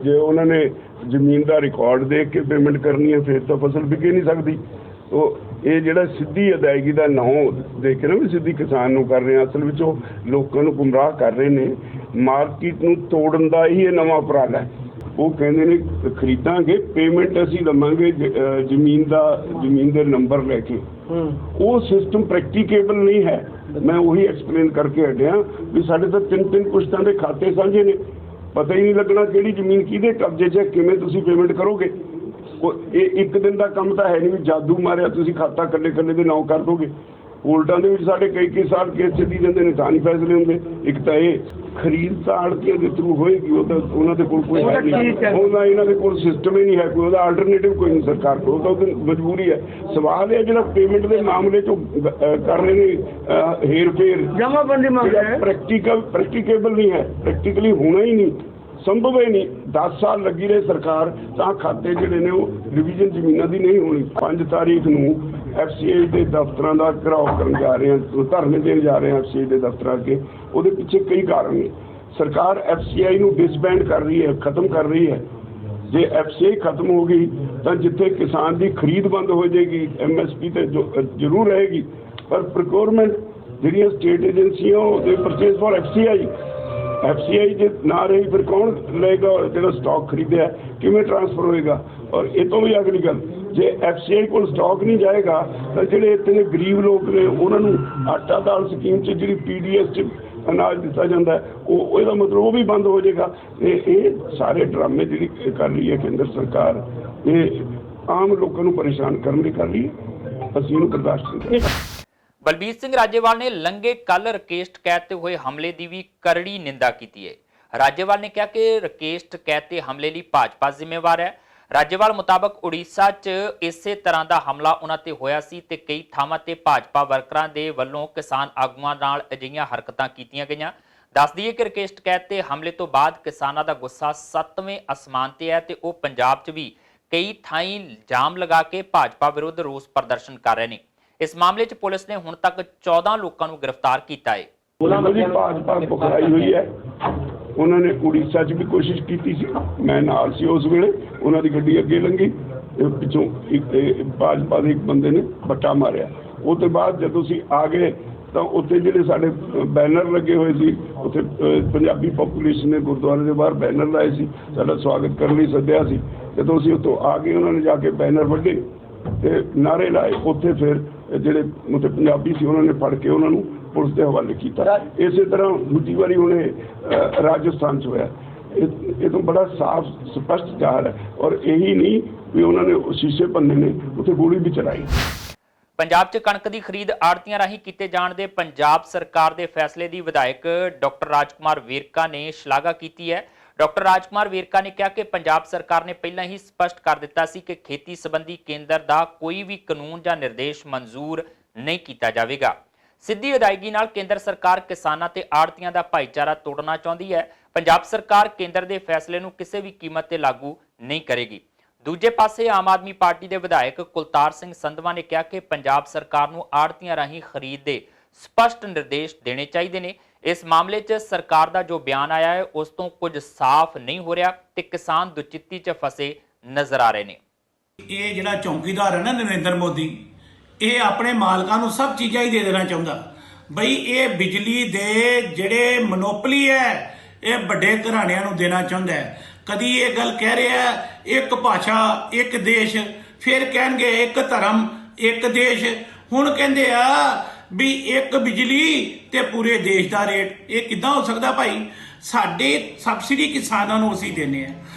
ਜੇ ਉਹਨਾਂ ਨੇ ਜ਼ਮੀਨ ਦਾ ਰਿਕਾਰਡ ਦੇਖ ਕੇ ਪੇਮੈਂਟ ਕਰਨੀ ਹੈ ਫਿਰ ਤਾਂ ਫਸਲ ਵਿਕੇ ਨਹੀਂ ਸਕਦੀ। ਉਹ ਇਹ ਜਿਹੜਾ ਸਿੱਧੀ ਅਦਾਇਗੀ ਦਾ ਨਾਂ ਦੇ ਕੇ ਨਾ ਵੀ ਸਿੱਧੀ ਕਿਸਾਨ ਨੂੰ ਕਰ ਰਹੇ ਆ, ਅਸਲ ਵਿੱਚ ਉਹ ਲੋਕਾਂ ਨੂੰ ਗੁੰਮਰਾਹ ਕਰ ਰਹੇ ਨੇ। ਮਾਰਕੀਟ ਨੂੰ ਤੋੜਨ ਦਾ ਹੀ ਇਹ ਨਵਾਂ ਉਪਰਾਲਾ ਹੈ। ਉਹ ਕਹਿੰਦੇ ਨੇ ਖਰੀਦਾਂਗੇ, ਪੇਮੈਂਟ ਅਸੀਂ ਲਵਾਂਗੇ ਜ਼ਮੀਨ ਦੇ ਨੰਬਰ ਲੈ ਕੇ। ਉਹ ਸਿਸਟਮ ਪ੍ਰੈਕਟੀਕੇਬਲ ਨਹੀਂ ਹੈ। ਮੈਂ ਉਹੀ ਐਕਸਪਲੇਨ ਕਰਕੇ ਹਟਿਆ ਵੀ ਸਾਡੇ ਤਾਂ ਤਿੰਨ ਪੁਸ਼ਤਾਂ ਦੇ ਖਾਤੇ ਸਾਂਝੇ ਨੇ, ਪਤਾ ਹੀ ਨਹੀਂ ਲੱਗਣਾ ਕਿਹੜੀ ਜ਼ਮੀਨ ਕਿਹਦੇ ਕਬਜ਼ੇ 'ਚ, ਕਿਵੇਂ ਤੁਸੀਂ ਪੇਮੈਂਟ ਕਰੋਗੇ। ਇਹ ਇੱਕ ਦਿਨ ਦਾ ਕੰਮ ਤਾਂ ਹੈ ਨਹੀਂ ਵੀ ਜਾਦੂ ਮਾਰਿਆ ਤੁਸੀਂ ਖਾਤਾ ਕੱਲੇ ਦੇ ਨਾਂ ਕਰ ਦੋਗੇ। ਕੋਰਟਾਂ ਦੇ ਵਿੱਚ ਸਾਡੇ ਕਈ ਸਾਲ ਕੇਸ ਚੱਲੀ ਜਾਂਦੇ ਨੇ, ਤਾਂ ਨਹੀਂ ਫੈਸਲੇ ਹੁੰਦੇ। ਇੱਕ ਤਾਂ ਇਹ ਖਰੀਦ ਤਾਂ ਆੜ੍ਹਤੀਆਂ ਦੇ ਥਰੂ ਹੋਏਗੀ, ਉਹ ਤਾਂ ਉਹਨਾਂ ਦੇ ਕੋਲ ਕੋਈ ਹੈ ਨਹੀਂ, ਉਹਦਾ ਇਹਨਾਂ ਦੇ ਕੋਲ ਸਿਸਟਮ ਹੀ ਨਹੀਂ ਹੈ, ਕੋਈ ਉਹਦਾ ਆਲਟਰਨੇਟਿਵ ਕੋਈ ਨਹੀਂ ਸਰਕਾਰ ਕੋਲ, ਤਾਂ ਉਹਦੀ ਮਜਬੂਰੀ ਹੈ। ਸਵਾਲ ਇਹ ਜਿਹੜਾ ਪੇਮੈਂਟ ਦੇ ਮਾਮਲੇ 'ਚ ਕਰ ਰਹੇ ਨੇ ਹੇਰ ਫੇਰ, ਜਮਾਬੰਦੀ ਮਾਮਲਾ ਪ੍ਰੈਕਟੀਕੇਬਲ ਨਹੀਂ ਹੈ, ਪ੍ਰੈਕਟੀਕਲੀ ਹੋਣਾ ਹੀ ਨਹੀਂ, ਸੰਭਵ ਹੀ ਨਹੀਂ। 10 ਸਾਲ ਲੱਗੀ ਰਹੇ ਸਰਕਾਰ, ਤਾਂ ਖਾਤੇ ਜਿਹੜੇ ਨੇ ਉਹ ਡਿਵੀਜ਼ਨ ਜ਼ਮੀਨਾਂ ਦੀ ਨਹੀਂ ਹੋਣੀ। 5 ਤਾਰੀਖ ਨੂੰ FCI ਦੇ ਦਫ਼ਤਰਾਂ ਦਾ ਘਿਰਾਓ ਕਰਨ ਜਾ ਰਹੇ ਹਾਂ, ਧਰਨੇ ਦੇਣ ਜਾ ਰਹੇ ਹਾਂ FCI ਦੇ ਦਫ਼ਤਰਾਂ ਅੱਗੇ। ਉਹਦੇ ਪਿੱਛੇ ਕਈ ਕਾਰਨ ਨੇ। ਸਰਕਾਰ FCI ਨੂੰ ਡਿਸਬੈਂਡ ਕਰ ਰਹੀ ਹੈ, ਖਤਮ ਕਰ ਰਹੀ ਹੈ। ਜੇ FCI ਖਤਮ ਹੋ ਗਈ ਤਾਂ ਜਿੱਥੇ ਕਿਸਾਨ ਦੀ ਖਰੀਦ ਬੰਦ ਹੋ ਜਾਏਗੀ, MSP ਤੇ ਜ਼ਰੂਰ ਰਹੇਗੀ, ਪਰ ਪ੍ਰੋਕਿਉਰਮੈਂਟ ਜਿਹੜੀਆਂ ਸਟੇਟ ਏਜੰਸੀਆਂ ਉਹਦੇ ਪਰਚੇਜ਼ ਫॉर FCI ਜੇ ਨਾ ਰਹੀ ਫਿਰ ਕੌਣ ਲਏਗਾ? ਜਿਹੜਾ ਸਟਾਕ ਖਰੀਦਿਆ ਕਿਵੇਂ ਟ੍ਰਾਂਸਫਰ ਹੋਏਗਾ? ਔਰ ਇਹ ਤੋਂ ਵੀ ਅਗਲੀ ਗੱਲ, ਜੇ FCI ਕੋਲ ਸਟਾਕ ਨਹੀਂ ਜਾਏਗਾ ਤਾਂ ਜਿਹੜੇ ਇੱਥੇ ਗਰੀਬ ਲੋਕ ਨੇ ਉਹਨਾਂ ਨੂੰ ਆਟਾ ਦਾਲ ਸਕੀਮ 'ਚ ਜਿਹੜੀ PDS 'ਚ ਅਨਾਜ ਦਿੱਤਾ ਜਾਂਦਾ ਹੈ, ਉਹ ਇਹਦਾ ਮਤਲਬ ਉਹ ਵੀ ਬੰਦ ਹੋ ਜਾਏਗਾ। ਇਹ ਸਾਰੇ ਡਰਾਮੇ ਜਿਹੜੀ ਕਰ ਰਹੀ ਹੈ ਕੇਂਦਰ ਸਰਕਾਰ, ਇਹ ਆਮ ਲੋਕਾਂ ਨੂੰ ਪਰੇਸ਼ਾਨ ਕਰਨ ਲਈ ਕਰ ਰਹੀ ਹੈ। ਅਸੀਂ ਇਹਨੂੰ ਬਰਦਾਸ਼ਤ ਨਹੀਂ ਕਰਾਂਗੇ। ਬਲਬੀਰ ਸਿੰਘ ਰਾਜੇਵਾਲ ਨੇ ਲੰਘੇ ਕੱਲ ਰਕੇਸ਼ ਟਕੈਤ ਤੇ ਹੋਏ ਹਮਲੇ ਦੀ ਵੀ ਕਰੜੀ ਨਿੰਦਾ ਕੀਤੀ ਹੈ। ਰਾਜੇਵਾਲ ਨੇ ਕਿਹਾ ਕਿ ਰਕੇਸ਼ ਟਕੈਤ ਤੇ ਹਮਲੇ ਲਈ ਭਾਜਪਾ ਜ਼ਿੰਮੇਵਾਰ ਹੈ। ਰਾਜੇਵਾਲ ਮੁਤਾਬਕ ਉੜੀਸਾ 'ਚ ਇਸੇ ਤਰ੍ਹਾਂ ਦਾ ਹਮਲਾ ਉਹਨਾਂ ਤੇ ਹੋਇਆ ਸੀ ਤੇ ਕਈ ਥਾਵਾਂ ਤੇ ਭਾਜਪਾ ਵਰਕਰਾਂ ਦੇ ਵੱਲੋਂ ਕਿਸਾਨ ਆਗੂਆਂ ਨਾਲ ਅਜਿਹੀਆਂ ਹਰਕਤਾਂ ਕੀਤੀਆਂ ਗਈਆਂ। ਦੱਸ ਦਈਏ ਕਿ ਰਕੇਸ਼ ਟਕੈਤ ਤੇ ਹਮਲੇ ਤੋਂ ਬਾਅਦ ਕਿਸਾਨਾਂ ਦਾ ਗੁੱਸਾ 7ਵੇਂ ਅਸਮਾਨ ਤੇ ਹੈ ਤੇ ਉਹ ਪੰਜਾਬ 'ਚ ਵੀ ਕਈ ਥਾਈਂ ਜਾਮ ਲਗਾ ਕੇ ਭਾਜਪਾ ਵਿਰੁੱਧ ਰੋਸ ਪ੍ਰਦਰਸ਼ਨ ਕਰ ਰਹੇ ਨੇ। ਇਸ ਮਾਮਲੇ 'ਚ ਪੁਲਿਸ ਨੇ ਹੁਣ ਤੱਕ 14 ਲੋਕਾਂ ਨੂੰ ਗ੍ਰਿਫਤਾਰ ਕੀਤਾ ਹੈ। ਭਾਜਪਾ ਪਕੜਾਈ ਹੋਈ ਹੈ। ਉਹਨਾਂ ਨੇ ਉੜੀਸਾ 'ਚ ਵੀ ਕੋਸ਼ਿਸ਼ ਕੀਤੀ ਸੀ, ਮੈਂ ਨਾਲ ਸੀ ਉਸ ਵੇਲੇ। ਉਹਨਾਂ ਦੀ ਗੱਡੀ ਅੱਗੇ ਲੰਘੀ, ਪਿੱਛੋਂ ਇੱਕ ਭਾਜਪਾ ਦੇ ਇੱਕ ਬੰਦੇ ਨੇ ਬੱਟਾ ਮਾਰਿਆ। ਉਹ ਤੋਂ ਬਾਅਦ ਜਦੋਂ ਅਸੀਂ ਆ ਗਏ ਤਾਂ ਉੱਥੇ ਜਿਹੜੇ ਸਾਡੇ ਬੈਨਰ ਲੱਗੇ ਹੋਏ ਸੀ, ਉੱਥੇ ਪੰਜਾਬੀ ਪਾਪੂਲੇਸ਼ਨ ਨੇ ਗੁਰਦੁਆਰੇ ਦੇ ਬਾਹਰ ਬੈਨਰ ਲਾਏ ਸੀ, ਸਾਡਾ ਸਵਾਗਤ ਕਰਨ ਲਈ ਸੱਦਿਆ ਸੀ। ਜਦੋਂ ਅਸੀਂ ਉੱਥੋਂ ਆ ਗਏ ਉਹਨਾਂ ਨੇ ਜਾ ਕੇ ਬੈਨਰ ਵੱਢੇ ਤੇ ਨਾਅਰੇ ਲਾਏ। ਉੱਥੇ ਫਿਰ ਜਿਹੜੇ ਉੱਥੇ ਪੰਜਾਬੀ ਸੀ ਉਹਨਾਂ ਨੇ ਫੜ ਕੇ ਉਹਨਾਂ ਨੂੰ ਪੁਲਿਸ ਦੇ ਹਵਾਲੇ ਕੀਤਾ। ਇਸੇ ਤਰ੍ਹਾਂ ਦੂਜੀ ਵਾਰੀ ਉਹਨੇ ਰਾਜਸਥਾਨ 'ਚ ਹੋਇਆ। ਇਹ ਤੋਂ ਬੜਾ ਸਾਫ਼ ਸਪਸ਼ਟ ਜ਼ਾਹਰ ਹੈ। ਔਰ ਇਹੀ ਨਹੀਂ ਵੀ ਉਹਨਾਂ ਨੇ ਸ਼ੀਸ਼ੇ ਭੰਨੇ ਨੇ, ਉੱਥੇ ਗੋਲੀ ਵੀ ਚਲਾਈ। ਪੰਜਾਬ 'ਚ ਕਣਕ ਦੀ ਖਰੀਦ ਆੜ੍ਹਤੀਆਂ ਰਾਹੀਂ ਕੀਤੇ ਜਾਣ ਦੇ ਪੰਜਾਬ ਸਰਕਾਰ ਦੇ ਫੈਸਲੇ ਦੀ ਵਿਧਾਇਕ ਡਾਕਟਰ ਰਾਜਕੁਮਾਰ ਵੇਰਕਾ ਨੇ ਸ਼ਲਾਘਾ ਕੀਤੀ ਹੈ। ਡਾਕਟਰ ਰਾਜਕੁਮਾਰ ਵੇਰਕਾ ਨੇ ਕਿਹਾ ਕਿ ਪੰਜਾਬ ਸਰਕਾਰ ਨੇ ਪਹਿਲਾਂ ਹੀ ਸਪਸ਼ਟ ਕਰ ਦਿੱਤਾ ਸੀ ਕਿ ਖੇਤੀ ਸੰਬੰਧੀ ਕੇਂਦਰ ਦਾ ਕੋਈ ਵੀ ਕਾਨੂੰਨ ਜਾਂ ਨਿਰਦੇਸ਼ ਮਨਜ਼ੂਰ ਨਹੀਂ ਕੀਤਾ ਜਾਵੇਗਾ। ਸਿੱਧੀ ਅਦਾਇਗੀ ਨਾਲ ਕੇਂਦਰ ਸਰਕਾਰ ਕਿਸਾਨਾਂ ਤੇ ਆੜ੍ਹਤੀਆਂ ਦਾ ਭਾਈਚਾਰਾ ਤੋੜਨਾ ਚਾਹੁੰਦੀ ਹੈ। ਪੰਜਾਬ ਸਰਕਾਰ ਕੇਂਦਰ ਦੇ ਫੈਸਲੇ ਨੂੰ ਕਿਸੇ ਵੀ ਕੀਮਤ ਤੇ ਲਾਗੂ ਨਹੀਂ ਕਰੇਗੀ। ਦੂਜੇ ਪਾਸੇ ਆਮ ਆਦਮੀ ਪਾਰਟੀ ਦੇ ਵਿਧਾਇਕ ਕੁਲਤਾਰ ਸਿੰਘ ਸੰਧਵਾ ਨੇ ਕਿਹਾ ਕਿ ਪੰਜਾਬ ਸਰਕਾਰ ਨੂੰ ਆੜ੍ਹਤੀਆਂ ਰਾਹੀਂ ਖਰੀਦ ਦੇ ਸਪਸ਼ਟ ਨਿਰਦੇਸ਼ ਦੇਣੇ ਚਾਹੀਦੇ ਨੇ। ਇਸ ਮਾਮਲੇ 'ਚ ਸਰਕਾਰ ਦਾ ਜੋ ਬਿਆਨ ਆਇਆ ਹੈ ਉਸ ਤੋਂ ਕੁਝ ਸਾਫ਼ ਨਹੀਂ ਹੋ ਰਿਹਾ ਤੇ ਕਿਸਾਨ ਦੁਚਿੱਤੀ 'ਚ ਫਸੇ ਨਜ਼ਰ ਆ ਰਹੇ ਨੇ। ਇਹ ਜਿਹੜਾ ਚੌਕੀਦਾਰ ਹੈ ਨਾ ਨਰਿੰਦਰ ਮੋਦੀ, ਇਹ ਆਪਣੇ ਮਾਲਕਾਂ ਨੂੰ ਸਭ ਚੀਜ਼ਾਂ ਹੀ ਦੇ ਦੇਣਾ ਚਾਹੁੰਦਾ। ਬਈ ਇਹ ਬਿਜਲੀ ਦੇ ਜਿਹੜੇ ਮੋਨੋਪਲੀ ਹੈ ਇਹ ਵੱਡੇ ਘਰਾਣਿਆਂ ਨੂੰ ਦੇਣਾ ਚਾਹੁੰਦਾ ਹੈ। ਕਦੀ ਇਹ ਗੱਲ ਕਹਿ ਰਿਹਾ ਇੱਕ ਭਾਸ਼ਾ ਇੱਕ ਦੇਸ਼, ਫਿਰ ਕਹਿਣਗੇ ਇੱਕ ਧਰਮ ਇੱਕ ਦੇਸ਼, ਹੁਣ ਕਹਿੰਦੇ ਆ ਵੀ ਇੱਕ ਬਿਜਲੀ ਤੇ ਪੂਰੇ ਦੇਸ਼ ਦਾ ਰੇਟ। ਇਹ ਕਿੱਦਾਂ ਹੋ ਸਕਦਾ ਭਾਈ? ਸਾਡੇ ਸਬਸਿਡੀ ਕਿਸਾਨਾਂ ਨੂੰ ਅਸੀਂ ਦਿੰਦੇ ਆ,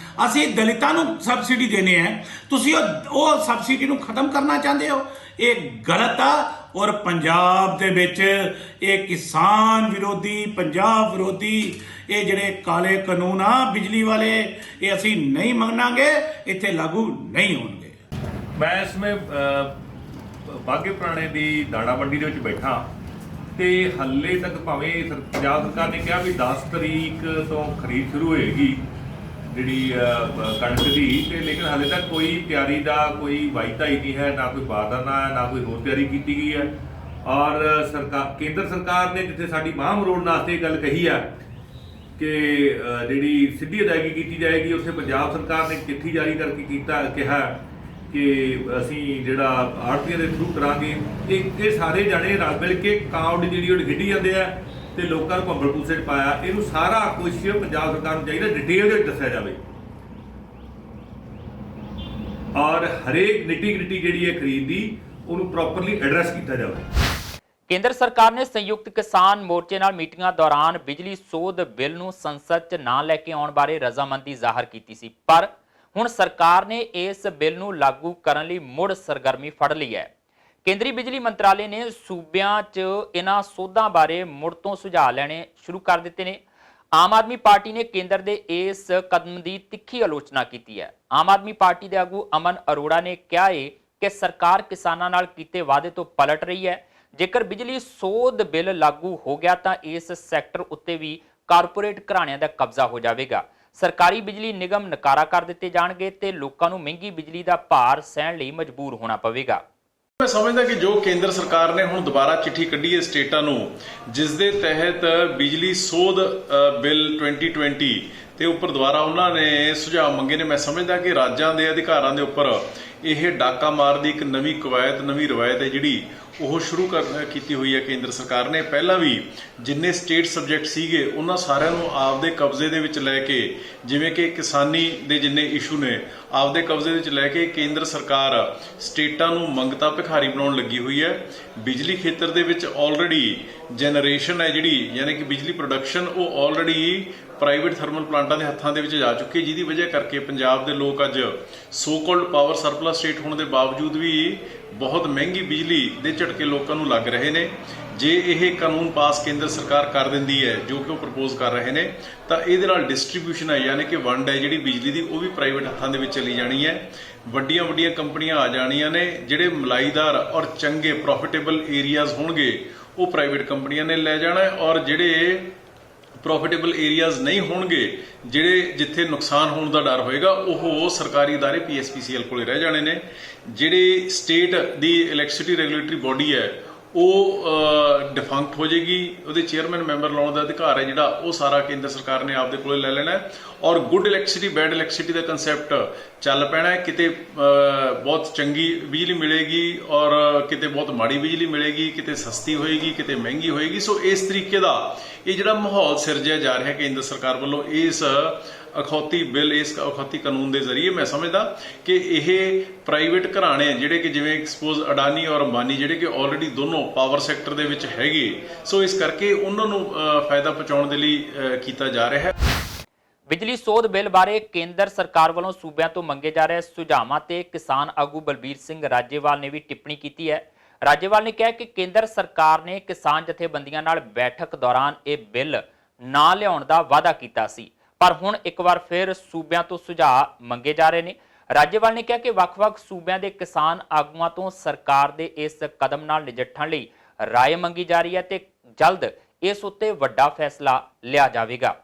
ਅਸੀਂ ਦਲਿਤਾਂ ਨੂੰ ਸਬਸਿਡੀ ਦਿੰਦੇ ਆ, ਤੁਸੀਂ ਉਹ ਸਬਸਿਡੀ ਨੂੰ ਖਤਮ ਕਰਨਾ ਚਾਹੁੰਦੇ ਹੋ। ਇਹ ਗਲਤ ਆ। ਔਰ ਪੰਜਾਬ ਦੇ ਵਿੱਚ ਇਹ ਕਿਸਾਨ ਵਿਰੋਧੀ, ਪੰਜਾਬ ਵਿਰੋਧੀ ਇਹ ਜਿਹੜੇ ਕਾਲੇ ਕਾਨੂੰਨ ਆ ਬਿਜਲੀ ਵਾਲੇ, ਇਹ ਅਸੀਂ ਨਹੀਂ ਮੰਨਾਂਗੇ, ਇੱਥੇ ਲਾਗੂ ਨਹੀਂ ਹੋਣਗੇ। मैं इसमें बाघे पुराने की दाणा मंडी ਦੇ ਵਿੱਚ ਬੈਠਾ ਤੇ ਹੱਲੇ ਤੱਕ ਭਾਵੇਂ ਪੰਜਾਬ ਸਰਕਾਰ ਨੇ ਕਿਹਾ ਵੀ 10 ਤਰੀਕ ਤੋਂ ਖਰੀਦ ਸ਼ੁਰੂ ਹੋਏਗੀ ਜਿਹੜੀ ਕਣਕ ਦੀ, ਤੇ ਲੇਕਿਨ ਹਾਲੇ ਤੱਕ ਕੋਈ ਤਿਆਰੀ ਦਾ ਕੋਈ ਵਾਅਦਾ ਹੀ ਨਹੀਂ ਹੈ, ਨਾ ਕੋਈ ਬਾਰਦਾਨਾ ਹੈ, ਨਾ ਕੋਈ ਹੋਰ ਤਿਆਰੀ ਕੀਤੀ ਗਈ ਹੈ। ਔਰ ਸਰਕਾਰ, ਕੇਂਦਰ ਸਰਕਾਰ ਨੇ ਜਿੱਥੇ ਸਾਡੀ ਬਾਂਹ ਮਰੋੜਨ ਵਾਸਤੇ ਗੱਲ ਕਹੀ ਹੈ ਕਿ ਜਿਹੜੀ ਸਿੱਧੀ ਅਦਾਇਗੀ ਕੀਤੀ ਜਾਏਗੀ, ਉੱਥੇ ਪੰਜਾਬ ਸਰਕਾਰ ਨੇ ਚਿੱਠੀ ਜਾਰੀ ਕਰਕੇ ਕਿਹਾ ਕਿ ਅਸੀਂ ਜਿਹੜਾ ਆੜ੍ਹਤੀਆਂ ਦੇ ਥਰੂ ਕਰਾਂਗੇ। ਇਹ ਸਾਰੇ ਜਾਣੇ ਰਲ ਮਿਲ ਕੇ ਕਾਊਂਟ ਜਿਹੜੀ ਉਹ ਖੇਡੀ ਜਾਂਦੇ ਆ ਤੇ ਲੋਕਾਂ ਨੂੰ ਭੰਬਲ ਭੂਸੇ 'ਚ ਪਾਇਆ। ਇਹਨੂੰ ਸਾਰਾ ਕੁਝ ਪੰਜਾਬ ਸਰਕਾਰ ਨੂੰ ਚਾਹੀਦਾ ਡਿਟੇਲ ਦੇ ਵਿੱਚ ਦੱਸਿਆ ਜਾਵੇ ਔਰ ਹਰੇਕ ਨਿੱਟੀ ਗ੍ਰਿਟੀ ਜਿਹੜੀ ਹੈ ਖਰੀਦ ਦੀ ਉਹਨੂੰ ਪ੍ਰੋਪਰਲੀ ਐਡਰੈਸ ਕੀਤਾ ਜਾਵੇ। ਕੇਂਦਰ ਸਰਕਾਰ ਨੇ ਸੰਯੁਕਤ ਕਿਸਾਨ ਮੋਰਚੇ ਨਾਲ ਮੀਟਿੰਗਾਂ ਦੌਰਾਨ ਬਿਜਲੀ ਸੋਧ ਬਿੱਲ ਨੂੰ ਸੰਸਦ 'ਚ ਨਾ ਲੈ ਕੇ ਆਉਣ ਬਾਰੇ ਰਜ਼ਾਮੰਦੀ ਜ਼ਾਹਰ ਕੀਤੀ ਸੀ, ਪਰ ਹੁਣ ਸਰਕਾਰ ਨੇ ਇਸ ਬਿੱਲ ਨੂੰ ਲਾਗੂ ਕਰਨ ਲਈ ਮੁੜ ਸਰਗਰਮੀ ਫੜ ਲਈ ਹੈ। ਕੇਂਦਰੀ ਬਿਜਲੀ ਮੰਤਰਾਲੇ ਨੇ ਸੂਬਿਆਂ 'ਚ ਇਹਨਾਂ ਸੋਧਾਂ ਬਾਰੇ ਮੁੜ ਤੋਂ ਸੁਝਾਅ ਲੈਣੇ ਸ਼ੁਰੂ ਕਰ ਦਿੱਤੇ ਨੇ। ਆਮ ਆਦਮੀ ਪਾਰਟੀ ਨੇ ਕੇਂਦਰ ਦੇ ਇਸ ਕਦਮ ਦੀ ਤਿੱਖੀ ਆਲੋਚਨਾ ਕੀਤੀ ਹੈ। ਆਮ ਆਦਮੀ ਪਾਰਟੀ ਦੇ ਆਗੂ ਅਮਨ ਅਰੋੜਾ ਨੇ ਕਿਹਾ ਹੈ ਕਿ ਸਰਕਾਰ ਕਿਸਾਨਾਂ ਨਾਲ ਕੀਤੇ ਵਾਅਦੇ ਤੋਂ ਪਲਟ ਰਹੀ ਹੈ। ਜੇਕਰ ਬਿਜਲੀ ਸੋਧ ਬਿੱਲ ਲਾਗੂ ਹੋ ਗਿਆ ਤਾਂ ਇਸ ਸੈਕਟਰ ਉੱਤੇ ਵੀ ਕਾਰਪੋਰੇਟ ਘਰਾਣਿਆਂ ਦਾ ਕਬਜ਼ਾ ਹੋ ਜਾਵੇਗਾ। ਸਰਕਾਰੀ ਬਿਜਲੀ ਨਿਗਮ ਨਕਾਰਾ ਕਰ ਦਿੱਤੇ ਜਾਣਗੇ ਤੇ ਲੋਕਾਂ ਨੂੰ ਮਹਿੰਗੀ ਬਿਜਲੀ ਦਾ ਭਾਰ ਸਹਿਣ ਲਈ ਮਜਬੂਰ ਹੋਣਾ ਪਵੇਗਾ। मैं समझदा कि जो केंद्र सरकार ने हुण दोबारा चिट्ठी कढ़ी है स्टेटां नूं, जिस दे तहत बिजली सोध बिल 2020 ते उपर दोबारा उन्होंने सुझाव मंगे ने, मैं समझदा कि राज्यां दे अधिकारां दे उपर ਇਹ ਡਾਕਾ ਮਾਰ ਦੀ ਇੱਕ ਨਵੀਂ ਕਵਾਇਤ, ਨਵੀਂ ਰਵਾਇਤ ਹੈ ਜਿਹੜੀ ਉਹ ਸ਼ੁਰੂ ਕੀਤੀ ਹੋਈ ਹੈ ਕੇਂਦਰ ਸਰਕਾਰ ਨੇ। ਪਹਿਲਾਂ ਵੀ ਜਿੰਨੇ ਸਟੇਟ ਸਬਜੈਕਟ ਸੀਗੇ ਉਹਨਾਂ ਸਾਰਿਆਂ ਨੂੰ ਆਪਦੇ ਕਬਜ਼ੇ ਦੇ ਵਿੱਚ ਲੈ ਕੇ, ਜਿਵੇਂ ਕਿ ਕਿਸਾਨੀ ਦੇ ਜਿੰਨੇ ਇਸ਼ੂ ਨੇ ਆਪਦੇ ਕਬਜ਼ੇ ਵਿੱਚ ਲੈ ਕੇ ਕੇਂਦਰ ਸਰਕਾਰ ਸਟੇਟਾਂ ਨੂੰ ਮੰਗਤਾ ਭਿਖਾਰੀ ਬਣਾਉਣ ਲੱਗੀ ਹੋਈ ਹੈ। ਬਿਜਲੀ ਖੇਤਰ ਦੇ ਵਿੱਚ ਆਲਰੇਡੀ ਜਨਰੇਸ਼ਨ ਹੈ ਜਿਹੜੀ, ਯਾਨੀ ਕਿ ਬਿਜਲੀ ਪ੍ਰੋਡਕਸ਼ਨ, ਉਹ ਆਲਰੇਡੀ ਪ੍ਰਾਈਵੇਟ ਥਰਮਲ ਪਲਾਂਟਾਂ ਦੇ ਹੱਥਾਂ ਦੇ ਵਿੱਚ ਜਾ ਚੁੱਕੀ, ਜਿਹਦੀ ਵਜ੍ਹਾ ਕਰਕੇ ਪੰਜਾਬ ਦੇ ਲੋਕ ਅੱਜ so called power surplus state ਹੋਣ ਦੇ ਬਾਵਜੂਦ ਵੀ ਬਹੁਤ ਮਹਿੰਗੀ ਬਿਜਲੀ ਦੇ ਝਟਕੇ ਲੋਕਾਂ ਨੂੰ ਲੱਗ ਰਹੇ ਨੇ। ਜੇ ਇਹ ਕਾਨੂੰਨ ਪਾਸ ਕੇਂਦਰ ਸਰਕਾਰ ਕਰ ਦਿੰਦੀ ਹੈ ਜੋ ਕਿ ਉਹ ਪ੍ਰਪੋਜ਼ ਕਰ ਰਹੇ ਨੇ, ਤਾਂ ਇਹਦੇ ਨਾਲ ਡਿਸਟ੍ਰੀਬਿਊਸ਼ਨ ਹੈ, ਯਾਨੀ ਕਿ ਵੰਡ ਹੈ ਜਿਹੜੀ ਬਿਜਲੀ ਦੀ, ਉਹ ਵੀ ਪ੍ਰਾਈਵੇਟ ਹੱਥਾਂ ਦੇ ਵਿੱਚ ਚਲੀ ਜਾਣੀ ਹੈ। ਵੱਡੀਆਂ ਵੱਡੀਆਂ ਕੰਪਨੀਆਂ ਆ ਜਾਣੀਆਂ ਨੇ, ਜਿਹੜੇ ਮਲਾਈਦਾਰ ਔਰ ਚੰਗੇ ਪ੍ਰੋਫਿਟੇਬਲ ਏਰੀਆਜ਼ ਹੋਣਗੇ ਉਹ ਪ੍ਰਾਈਵੇਟ ਕੰਪਨੀਆਂ ਨੇ ਲੈ ਜਾਣਾ, ਔਰ ਜਿਹੜੇ ਪ੍ਰੋਫਿਟੇਬਲ ਏਰੀਆਜ਼ ਨਹੀਂ ਹੋਣਗੇ, ਜਿਹੜੇ ਜਿੱਥੇ ਨੁਕਸਾਨ ਹੋਣ ਦਾ ਡਰ ਹੋਏਗਾ, ਉਹ ਸਰਕਾਰੀ ਅਦਾਰੇ PSPCL ਕੋਲੇ ਰਹਿ ਜਾਣੇ ਨੇ। ਜਿਹੜੇ ਸਟੇਟ ਦੀ ਇਲੈਕਟ੍ਰਿਸਿਟੀ ਰੈਗੂਲੇਟਰੀ ਬੋਡੀ ਹੈ ਉਹ ਡਿਫੰਕਟ ਹੋ ਜਾਏਗੀ, ਉਹਦੇ ਚੇਅਰਮੈਨ ਮੈਂਬਰ ਲਾਉਣ ਦਾ ਅਧਿਕਾਰ ਹੈ ਜਿਹੜਾ ਉਹ ਸਾਰਾ ਕੇਂਦਰ ਸਰਕਾਰ ਨੇ ਆਪਦੇ ਕੋਲੇ ਲੈ ਲੈਣਾ, ਔਰ ਗੁੱਡ ਇਲੈਕਟ੍ਰਿਸਿਟੀ ਬੈਡ ਇਲੈਕਟ੍ਰਿਸਿਟੀ ਦਾ ਕੰਸੈਪਟ ਚੱਲ ਪੈਣਾ। ਕਿਤੇ ਬਹੁਤ ਚੰਗੀ ਬਿਜਲੀ ਮਿਲੇਗੀ ਔਰ ਕਿਤੇ ਬਹੁਤ ਮਾੜੀ ਬਿਜਲੀ ਮਿਲੇਗੀ, ਕਿਤੇ ਸਸਤੀ ਹੋਏਗੀ, ਕਿਤੇ ਮਹਿੰਗੀ ਹੋਏਗੀ। ਸੋ ਇਸ ਤਰੀਕੇ ਦਾ ਇਹ ਜਿਹੜਾ ਮਾਹੌਲ ਸਿਰਜਿਆ ਜਾ ਰਿਹਾ ਕੇਂਦਰ ਸਰਕਾਰ ਵੱਲੋਂ ਇਸ ਅਖੌਤੀ ਬਿੱਲ, ਇਸ ਅਖੌਤੀ ਕਾਨੂੰਨ ਦੇ ਜ਼ਰੀਏ, ਮੈਂ ਸਮਝਦਾ ਕਿ ਇਹ ਪ੍ਰਾਈਵੇਟ ਘਰਾਣੇ ਜਿਹੜੇ ਕਿ ਜਿਵੇਂ ਸਪੋਜ਼ ਅਡਾਨੀ ਔਰ ਅੰਬਾਨੀ ਜਿਹੜੇ ਕਿ ਆਲਰੇਡੀ ਦੋਨੋਂ ਪਾਵਰ ਸੈਕਟਰ ਦੇ ਵਿੱਚ ਹੈਗੇ, ਸੋ ਇਸ ਕਰਕੇ ਉਹਨਾਂ ਨੂੰ ਫਾਇਦਾ ਪਹੁੰਚਾਉਣ ਦੇ ਲਈ ਕੀਤਾ ਜਾ ਰਿਹਾ ਹੈ। ਬਿਜਲੀ ਸੋਧ ਬਿੱਲ ਬਾਰੇ ਕੇਂਦਰ ਸਰਕਾਰ ਵੱਲੋਂ ਸੂਬਿਆਂ ਤੋਂ ਮੰਗੇ ਜਾ ਰਹੇ ਸੁਝਾਵਾਂ ਤੇ ਕਿਸਾਨ ਆਗੂ ਬਲਬੀਰ ਸਿੰਘ ਰਾਜੇਵਾਲ ਨੇ ਵੀ ਟਿੱਪਣੀ ਕੀਤੀ ਹੈ। ਰਾਜੇਵਾਲ ਨੇ ਕਿਹਾ ਕਿ ਕੇਂਦਰ ਸਰਕਾਰ ਨੇ ਕਿਸਾਨ ਜਥੇਬੰਦੀਆਂ ਨਾਲ ਬੈਠਕ ਦੌਰਾਨ ਇਹ ਬਿੱਲ ਨਾ ਲਿਆਉਣ ਦਾ ਵਾਅਦਾ ਕੀਤਾ ਸੀ, ਪਰ ਹੁਣ ਇੱਕ ਵਾਰ ਫਿਰ ਸੂਬਿਆਂ ਤੋਂ ਸੁਝਾਅ ਮੰਗੇ ਜਾ ਰਹੇ ਨੇ। ਰਾਜੇਵਾਲ ਨੇ ਕਿਹਾ ਕਿ ਵੱਖ-ਵੱਖ ਸੂਬਿਆਂ ਦੇ ਕਿਸਾਨ ਆਗੂਆਂ ਤੋਂ ਸਰਕਾਰ ਦੇ ਇਸ ਕਦਮ ਨਾਲ ਨਜਿੱਠਣ ਲਈ ਰਾਏ ਮੰਗੀ ਜਾ ਰਹੀ ਹੈ ਤੇ ਜਲਦ ਇਸ ਉੱਤੇ ਵੱਡਾ ਫੈਸਲਾ ਲਿਆ ਜਾਵੇਗਾ।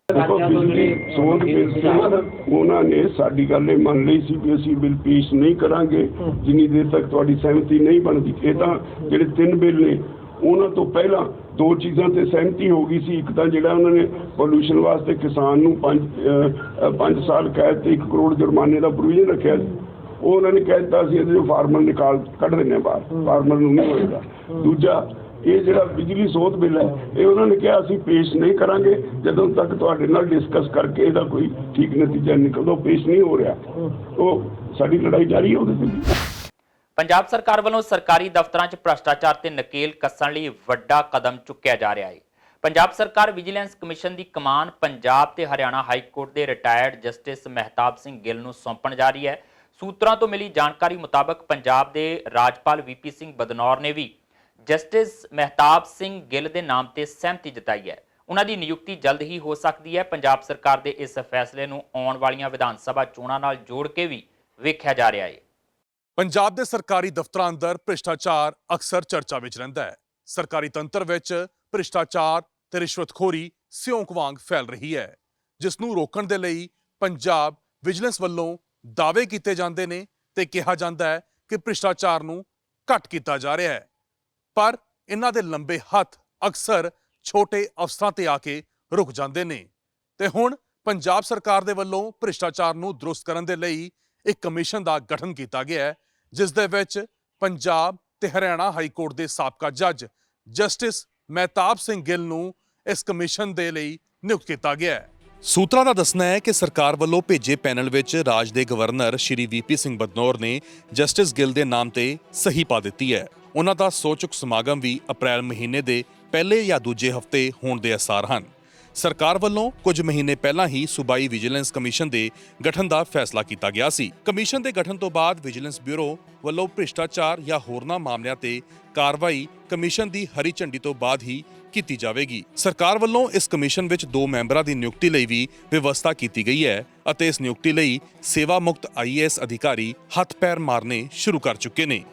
ਬਿਜਲੀ ਸੋਧ ਬਿੱਲ ਉਹਨਾਂ ਨੇ ਸਾਡੀ ਗੱਲ ਇਹ ਮੰਨ ਲਈ ਸੀ ਵੀ ਅਸੀਂ ਬਿੱਲ ਪੇਸ਼ ਨਹੀਂ ਕਰਾਂਗੇ ਜਿੰਨੀ ਦੇਰ ਤੱਕ ਤੁਹਾਡੀ ਸਹਿਮਤੀ ਨਹੀਂ ਬਣਦੀ। ਇਹ ਤਾਂ ਜਿਹੜੇ 3 ਬਿੱਲ ਨੇ ਉਹਨਾਂ ਤੋਂ ਪਹਿਲਾਂ 2 ਚੀਜ਼ਾਂ ਤੇ ਸਹਿਮਤੀ ਹੋ ਗਈ ਸੀ। ਇੱਕ ਤਾਂ ਜਿਹੜਾ ਉਹਨਾਂ ਨੇ ਪੋਲੂਸ਼ਨ ਵਾਸਤੇ ਕਿਸਾਨ ਨੂੰ 5 ਸਾਲ ਕੈਦ ਤੇ 1 ਕਰੋੜ ਜੁਰਮਾਨੇ ਦਾ ਪ੍ਰੋਵੀਜ਼ਨ ਰੱਖਿਆ ਸੀ, ਉਹ ਉਹਨਾਂ ਨੇ ਕਹਿ ਦਿੱਤਾ ਸੀ ਇਹਦੇ ਫਾਰਮਰ ਕੱਢ ਦਿੰਦੇ ਬਾਹਰ, ਫਾਰਮਰ ਨੂੰ ਨਹੀਂ ਹੋਏਗਾ। ਦੂਜਾ ਇਹ ਜਿਹੜਾ ਬਿਜਲੀ ਸੋਧ ਬਿੱਲ ਹੈ ਇਹ ਉਹਨਾਂ ਨੇ ਕਿਹਾ ਅਸੀਂ ਪੇਸ਼ ਨਹੀਂ ਕਰਾਂਗੇ ਜਦੋਂ ਤੱਕ ਤੁਹਾਡੇ ਨਾਲ ਡਿਸਕਸ ਕਰਕੇ ਇਹਦਾ ਕੋਈ ਠੀਕ ਨਤੀਜਾ ਨਿਕਲਦਾ। ਉਹ ਪੇਸ਼ ਨਹੀਂ ਹੋ ਰਿਹਾ, ਉਹ ਸਾਡੀ ਲੜਾਈ ਜਾਰੀ ਹੈ ਉਹਦੇ ਤੇ ਵੀ। ਪੰਜਾਬ ਸਰਕਾਰ ਵੱਲੋਂ ਸਰਕਾਰੀ ਦਫ਼ਤਰਾਂ 'ਚ ਭ੍ਰਸ਼ਟਾਚਾਰ ਤੇ ਨਕੇਲ ਕੱਸਣ ਲਈ ਵੱਡਾ ਕਦਮ ਚੁੱਕਿਆ ਜਾ ਰਿਹਾ ਹੈ। ਪੰਜਾਬ ਸਰਕਾਰ ਵਿਜੀਲੈਂਸ ਕਮਿਸ਼ਨ ਦੀ ਕਮਾਨ ਪੰਜਾਬ ਤੇ ਹਰਿਆਣਾ ਹਾਈ ਕੋਰਟ ਦੇ ਰਿਟਾਇਰਡ ਜਸਟਿਸ ਮਹਿਤਾਬ ਸਿੰਘ ਗਿੱਲ ਨੂੰ ਸੌਂਪਣ ਜਾ ਰਹੀ ਹੈ। ਸੂਤਰਾਂ ਤੋਂ ਮਿਲੀ ਜਾਣਕਾਰੀ ਮੁਤਾਬਕ ਪੰਜਾਬ ਦੇ ਰਾਜਪਾਲ ਵੀਪੀ ਸਿੰਘ ਬਦਨੌਰ ਨੇ ਵੀ ਜਸਟਿਸ ਮਹਿਤਾਬ ਸਿੰਘ ਗਿੱਲ ਦੇ ਨਾਮ ਤੇ ਸਹਿਮਤੀ ਜਤਾਈ ਹੈ। ਉਹਨਾਂ ਦੀ ਨਿਯੁਕਤੀ ਜਲਦ ਹੀ ਹੋ ਸਕਦੀ ਹੈ। ਪੰਜਾਬ ਸਰਕਾਰ ਦੇ ਇਸ ਫੈਸਲੇ ਨੂੰ ਆਉਣ ਵਾਲੀਆਂ ਵਿਧਾਨ ਸਭਾ ਚੋਣਾਂ ਨਾਲ ਜੋੜ ਕੇ ਵੀ ਵੇਖਿਆ ਜਾ ਰਿਹਾ ਹੈ। ਪੰਜਾਬ ਦੇ ਸਰਕਾਰੀ ਦਫ਼ਤਰਾਂ ਅੰਦਰ ਭ੍ਰਿਸ਼ਟਾਚਾਰ ਅਕਸਰ ਚਰਚਾ ਵਿੱਚ ਰਹਿੰਦਾ ਹੈ। ਸਰਕਾਰੀ ਤੰਤਰ ਵਿੱਚ ਭ੍ਰਿਸ਼ਟਾਚਾਰ ਤੇ ਰਿਸ਼ਵਤਖੋਰੀ ਸਿਉਂਕ ਵਾਂਗ ਫੈਲ ਰਹੀ ਹੈ, ਜਿਸ ਨੂੰ ਰੋਕਣ ਦੇ ਲਈ ਪੰਜਾਬ ਵਿਜੀਲੈਂਸ ਵੱਲੋਂ ਦਾਅਵੇ ਕੀਤੇ ਜਾਂਦੇ ਨੇ ਤੇ ਕਿਹਾ ਜਾਂਦਾ ਹੈ ਕਿ ਭ੍ਰਿਸ਼ਟਾਚਾਰ ਨੂੰ ਘੱਟ ਕੀਤਾ ਜਾ ਰਿਹਾ ਹੈ। ਪਰ ਇਹਨਾਂ ਦੇ ਲੰਬੇ ਹੱਥ ਅਕਸਰ ਛੋਟੇ ਅਫਸਰਾਂ ਤੇ ਆ ਕੇ ਰੁਕ ਜਾਂਦੇ ਨੇ ਤੇ ਹੁਣ ਪੰਜਾਬ ਸਰਕਾਰ ਦੇ ਵੱਲੋਂ ਭ੍ਰਿਸ਼ਟਾਚਾਰ ਨੂੰ ਦਰੁਸਤ ਕਰਨ ਦੇ ਲਈ ਇੱਕ ਕਮਿਸ਼ਨ ਦਾ ਗਠਨ ਕੀਤਾ ਗਿਆ ਹੈ, ਜਿਸ ਦੇ ਵਿੱਚ ਪੰਜਾਬ ਤੇ ਹਰਿਆਣਾ ਹਾਈ ਕੋਰਟ ਦੇ ਸਾਬਕਾ ਜੱਜ ਜਸਟਿਸ ਮਹਿਤਾਬ ਸਿੰਘ ਗਿੱਲ ਨੂੰ ਇਸ ਕਮਿਸ਼ਨ ਦੇ ਲਈ ਨਿਯੁਕਤ ਕੀਤਾ ਗਿਆ ਹੈ। ਸੂਤਰਾਂ ਦਾ ਦੱਸਣਾ ਹੈ ਕਿ ਸਰਕਾਰ ਵੱਲੋਂ ਭੇਜੇ ਪੈਨਲ ਵਿੱਚ ਰਾਜ ਦੇ ਗਵਰਨਰ ਸ਼੍ਰੀ ਵੀਪੀ ਸਿੰਘ ਬਦਨੌਰ ਨੇ ਜਸਟਿਸ ਗਿੱਲ ਦੇ ਨਾਮ ਤੇ ਸਹੀ ਪਾ ਦਿੱਤੀ ਹੈ। ਉਹਨਾਂ ਦਾ ਸੌਚੁੱਕ ਸਮਾਗਮ ਵੀ ਅਪ੍ਰੈਲ ਮਹੀਨੇ ਦੇ ਪਹਿਲੇ ਜਾਂ ਦੂਜੇ ਹਫ਼ਤੇ ਹੋਣ ਦੇ ਆਸਾਰ ਹਨ। ਸਰਕਾਰ ਵੱਲੋਂ ਕੁਝ ਮਹੀਨੇ ਪਹਿਲਾਂ ਹੀ ਸੂਬਾਈ ਵਿਜੀਲੈਂਸ ਕਮਿਸ਼ਨ ਦੇ ਗਠਨ ਦਾ ਫੈਸਲਾ ਕੀਤਾ ਗਿਆ ਸੀ। ਕਮਿਸ਼ਨ ਦੇ ਗਠਨ ਤੋਂ ਬਾਅਦ ਵਿਜੀਲੈਂਸ ਬਿਊਰੋ ਵੱਲੋਂ ਭ੍ਰਿਸ਼ਟਾਚਾਰ ਜਾਂ ਹੋਰਨਾਂ ਮਾਮਲਿਆਂ ਤੇ ਕਾਰਵਾਈ ਕਮਿਸ਼ਨ ਦੀ ਹਰੀ ਝੰਡੀ ਤੋਂ ਬਾਅਦ ਹੀ ਕੀਤੀ ਜਾਵੇਗੀ। ਸਰਕਾਰ ਵੱਲੋਂ ਇਸ ਕਮਿਸ਼ਨ ਵਿੱਚ 2 ਮੈਂਬਰਾਂ ਦੀ ਨਿਯੁਕਤੀ ਲਈ ਵੀ ਵਿਵਸਥਾ ਕੀਤੀ ਗਈ ਹੈ ਅਤੇ ਇਸ ਨਿਯੁਕਤੀ ਲਈ ਸੇਵਾ ਮੁਕਤ IAS ਅਧਿਕਾਰੀ ਹੱਥ ਪੈਰ ਮਾਰਨੇ ਸ਼ੁਰੂ ਕਰ ਚੁੱਕੇ ਨੇ।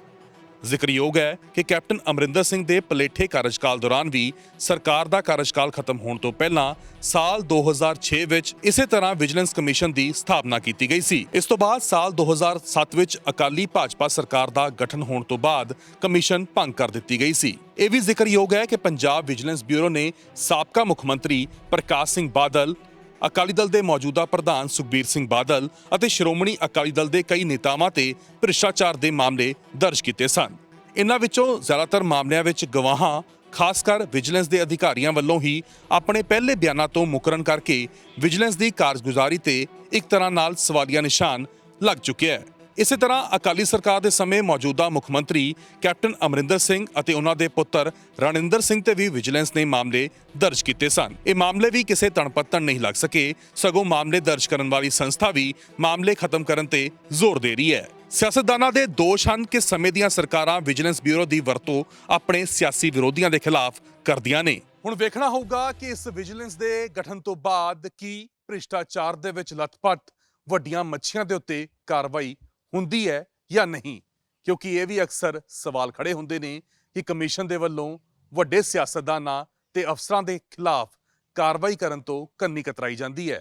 ਜ਼ਿਕਰਯੋਗ ਹੈ ਕਿ ਕੈਪਟਨ ਅਮਰਿੰਦਰ ਸਿੰਘ ਦੇ ਪਲੇਠੇ ਕਾਰਜਕਾਲ ਦੌਰਾਨ ਵੀ ਸਰਕਾਰ ਦਾ ਕਾਰਜਕਾਲ ਖਤਮ ਹੋਣ ਤੋਂ ਪਹਿਲਾਂ ਸਾਲ 2006 ਵਿੱਚ ਇਸੇ ਤਰ੍ਹਾਂ ਵਿਜੀਲੈਂਸ ਕਮਿਸ਼ਨ ਦੀ ਸਥਾਪਨਾ ਕੀਤੀ ਗਈ ਸੀ। ਇਸ ਤੋਂ ਬਾਅਦ ਸਾਲ 2007 ਵਿੱਚ ਅਕਾਲੀ ਭਾਜਪਾ ਸਰਕਾਰ ਦਾ ਗਠਨ ਹੋਣ ਤੋਂ ਬਾਅਦ ਕਮਿਸ਼ਨ ਭੰਗ ਕਰ ਦਿੱਤੀ ਗਈ ਸੀ। ਇਹ ਵੀ ਜ਼ਿਕਰਯੋਗ ਹੈ ਕਿ ਪੰਜਾਬ ਵਿਜੀਲੈਂਸ ਬਿਊਰੋ ਨੇ ਸਾਬਕਾ ਮੁੱਖ ਮੰਤਰੀ ਪ੍ਰਕਾਸ਼ ਸਿੰਘ ਬਾਦਲ, ਅਕਾਲੀ ਦਲ ਦੇ ਮੌਜੂਦਾ ਪ੍ਰਧਾਨ ਸੁਖਬੀਰ ਸਿੰਘ ਬਾਦਲ ਅਤੇ ਸ਼੍ਰੋਮਣੀ ਅਕਾਲੀ ਦਲ ਦੇ ਕਈ ਨੇਤਾਵਾਂ ਤੇ ਭ੍ਰਿਸ਼ਟਾਚਾਰ ਦੇ ਮਾਮਲੇ ਦਰਜ ਕੀਤੇ ਸਨ। ਇਨ੍ਹਾਂ ਵਿੱਚੋਂ ਜ਼ਿਆਦਾਤਰ ਮਾਮਲਿਆਂ ਵਿੱਚ ਗਵਾਹਾਂ, ਖਾਸ ਕਰ ਵਿਜੀਲੈਂਸ ਦੇ ਅਧਿਕਾਰੀਆਂ ਵੱਲੋਂ ਹੀ ਆਪਣੇ ਪਹਿਲੇ ਬਿਆਨਾਂ ਤੋਂ ਮੁਕਰਨ ਕਰਕੇ ਵਿਜੀਲੈਂਸ ਦੀ ਕਾਰਜਗੁਜ਼ਾਰੀ ਤੇ ਇੱਕ ਤਰ੍ਹਾਂ ਨਾਲ ਸਵਾਲੀਆ ਨਿਸ਼ਾਨ ਲੱਗ ਚੁੱਕਿਆ ਹੈ। ਇਸੇ ਤਰ੍ਹਾਂ ਅਕਾਲੀ ਸਰਕਾਰ ਦੇ ਸਮੇਂ ਮੌਜੂਦਾ ਮੁੱਖ ਮੰਤਰੀ ਕੈਪਟਨ ਅਮਰਿੰਦਰ ਸਿੰਘ ਅਤੇ ਉਹਨਾਂ ਦੇ ਪੁੱਤਰ ਰਣਿੰਦਰ ਸਿੰਘ ਤੇ ਵੀ ਵਿਜੀਲੈਂਸ ਨੇ ਮਾਮਲੇ ਦਰਜ ਕੀਤੇ ਸਨ। ਇਹ ਮਾਮਲੇ ਵੀ ਕਿਸੇ ਤਣਪੱਤਣ ਨਹੀਂ ਲੱਗ ਸਕੇ, ਸਗੋਂ ਮਾਮਲੇ ਦਰਜ ਕਰਨ ਵਾਲੀ ਸੰਸਥਾ ਵੀ ਮਾਮਲੇ ਖਤਮ ਕਰਨ ਤੇ ਜ਼ੋਰ ਦੇ ਰਹੀ ਹੈ। ਸਿਆਸਤਦਾਨਾਂ ਦੇ ਦੋਸ਼ ਹਨ ਕਿ ਸਮੇਂ ਦੀਆਂ ਸਰਕਾਰਾਂ ਵਿਜੀਲੈਂਸ ਬਿਊਰੋ ਦੀ ਵਰਤੋਂ ਆਪਣੇ ਸਿਆਸੀ ਵਿਰੋਧੀਆਂ ਦੇ ਖਿਲਾਫ ਕਰਦੀਆਂ ਨੇ। ਹੁਣ ਵੇਖਣਾ ਹੋਊਗਾ ਕਿ ਇਸ ਵਿਜੀਲੈਂਸ ਦੇ ਗਠਨ ਤੋਂ ਬਾਅਦ ਕੀ ਭ੍ਰਿਸ਼ਟਾਚਾਰ ਦੇ ਵਿੱਚ ਲੱਥਪੱਥ ਵੱਡੀਆਂ ਮੱਛੀਆਂ ਦੇ ਉੱਤੇ ਕਾਰਵਾਈ ਹੁੰਦੀ ਹੈ ਜਾਂ ਨਹੀਂ, ਕਿਉਂਕਿ ਇਹ ਵੀ ਅਕਸਰ ਸਵਾਲ ਖੜੇ ਹੁੰਦੇ ਨੇ ਕਿ ਕਮਿਸ਼ਨ ਦੇ ਵੱਲੋਂ ਵੱਡੇ ਸਿਆਸਤਦਾਨਾਂ ਤੇ ਅਫਸਰਾਂ ਦੇ ਖਿਲਾਫ ਕਾਰਵਾਈ ਕਰਨ ਤੋਂ ਕੰਨੀ ਕਤਰਾਈ ਜਾਂਦੀ ਹੈ।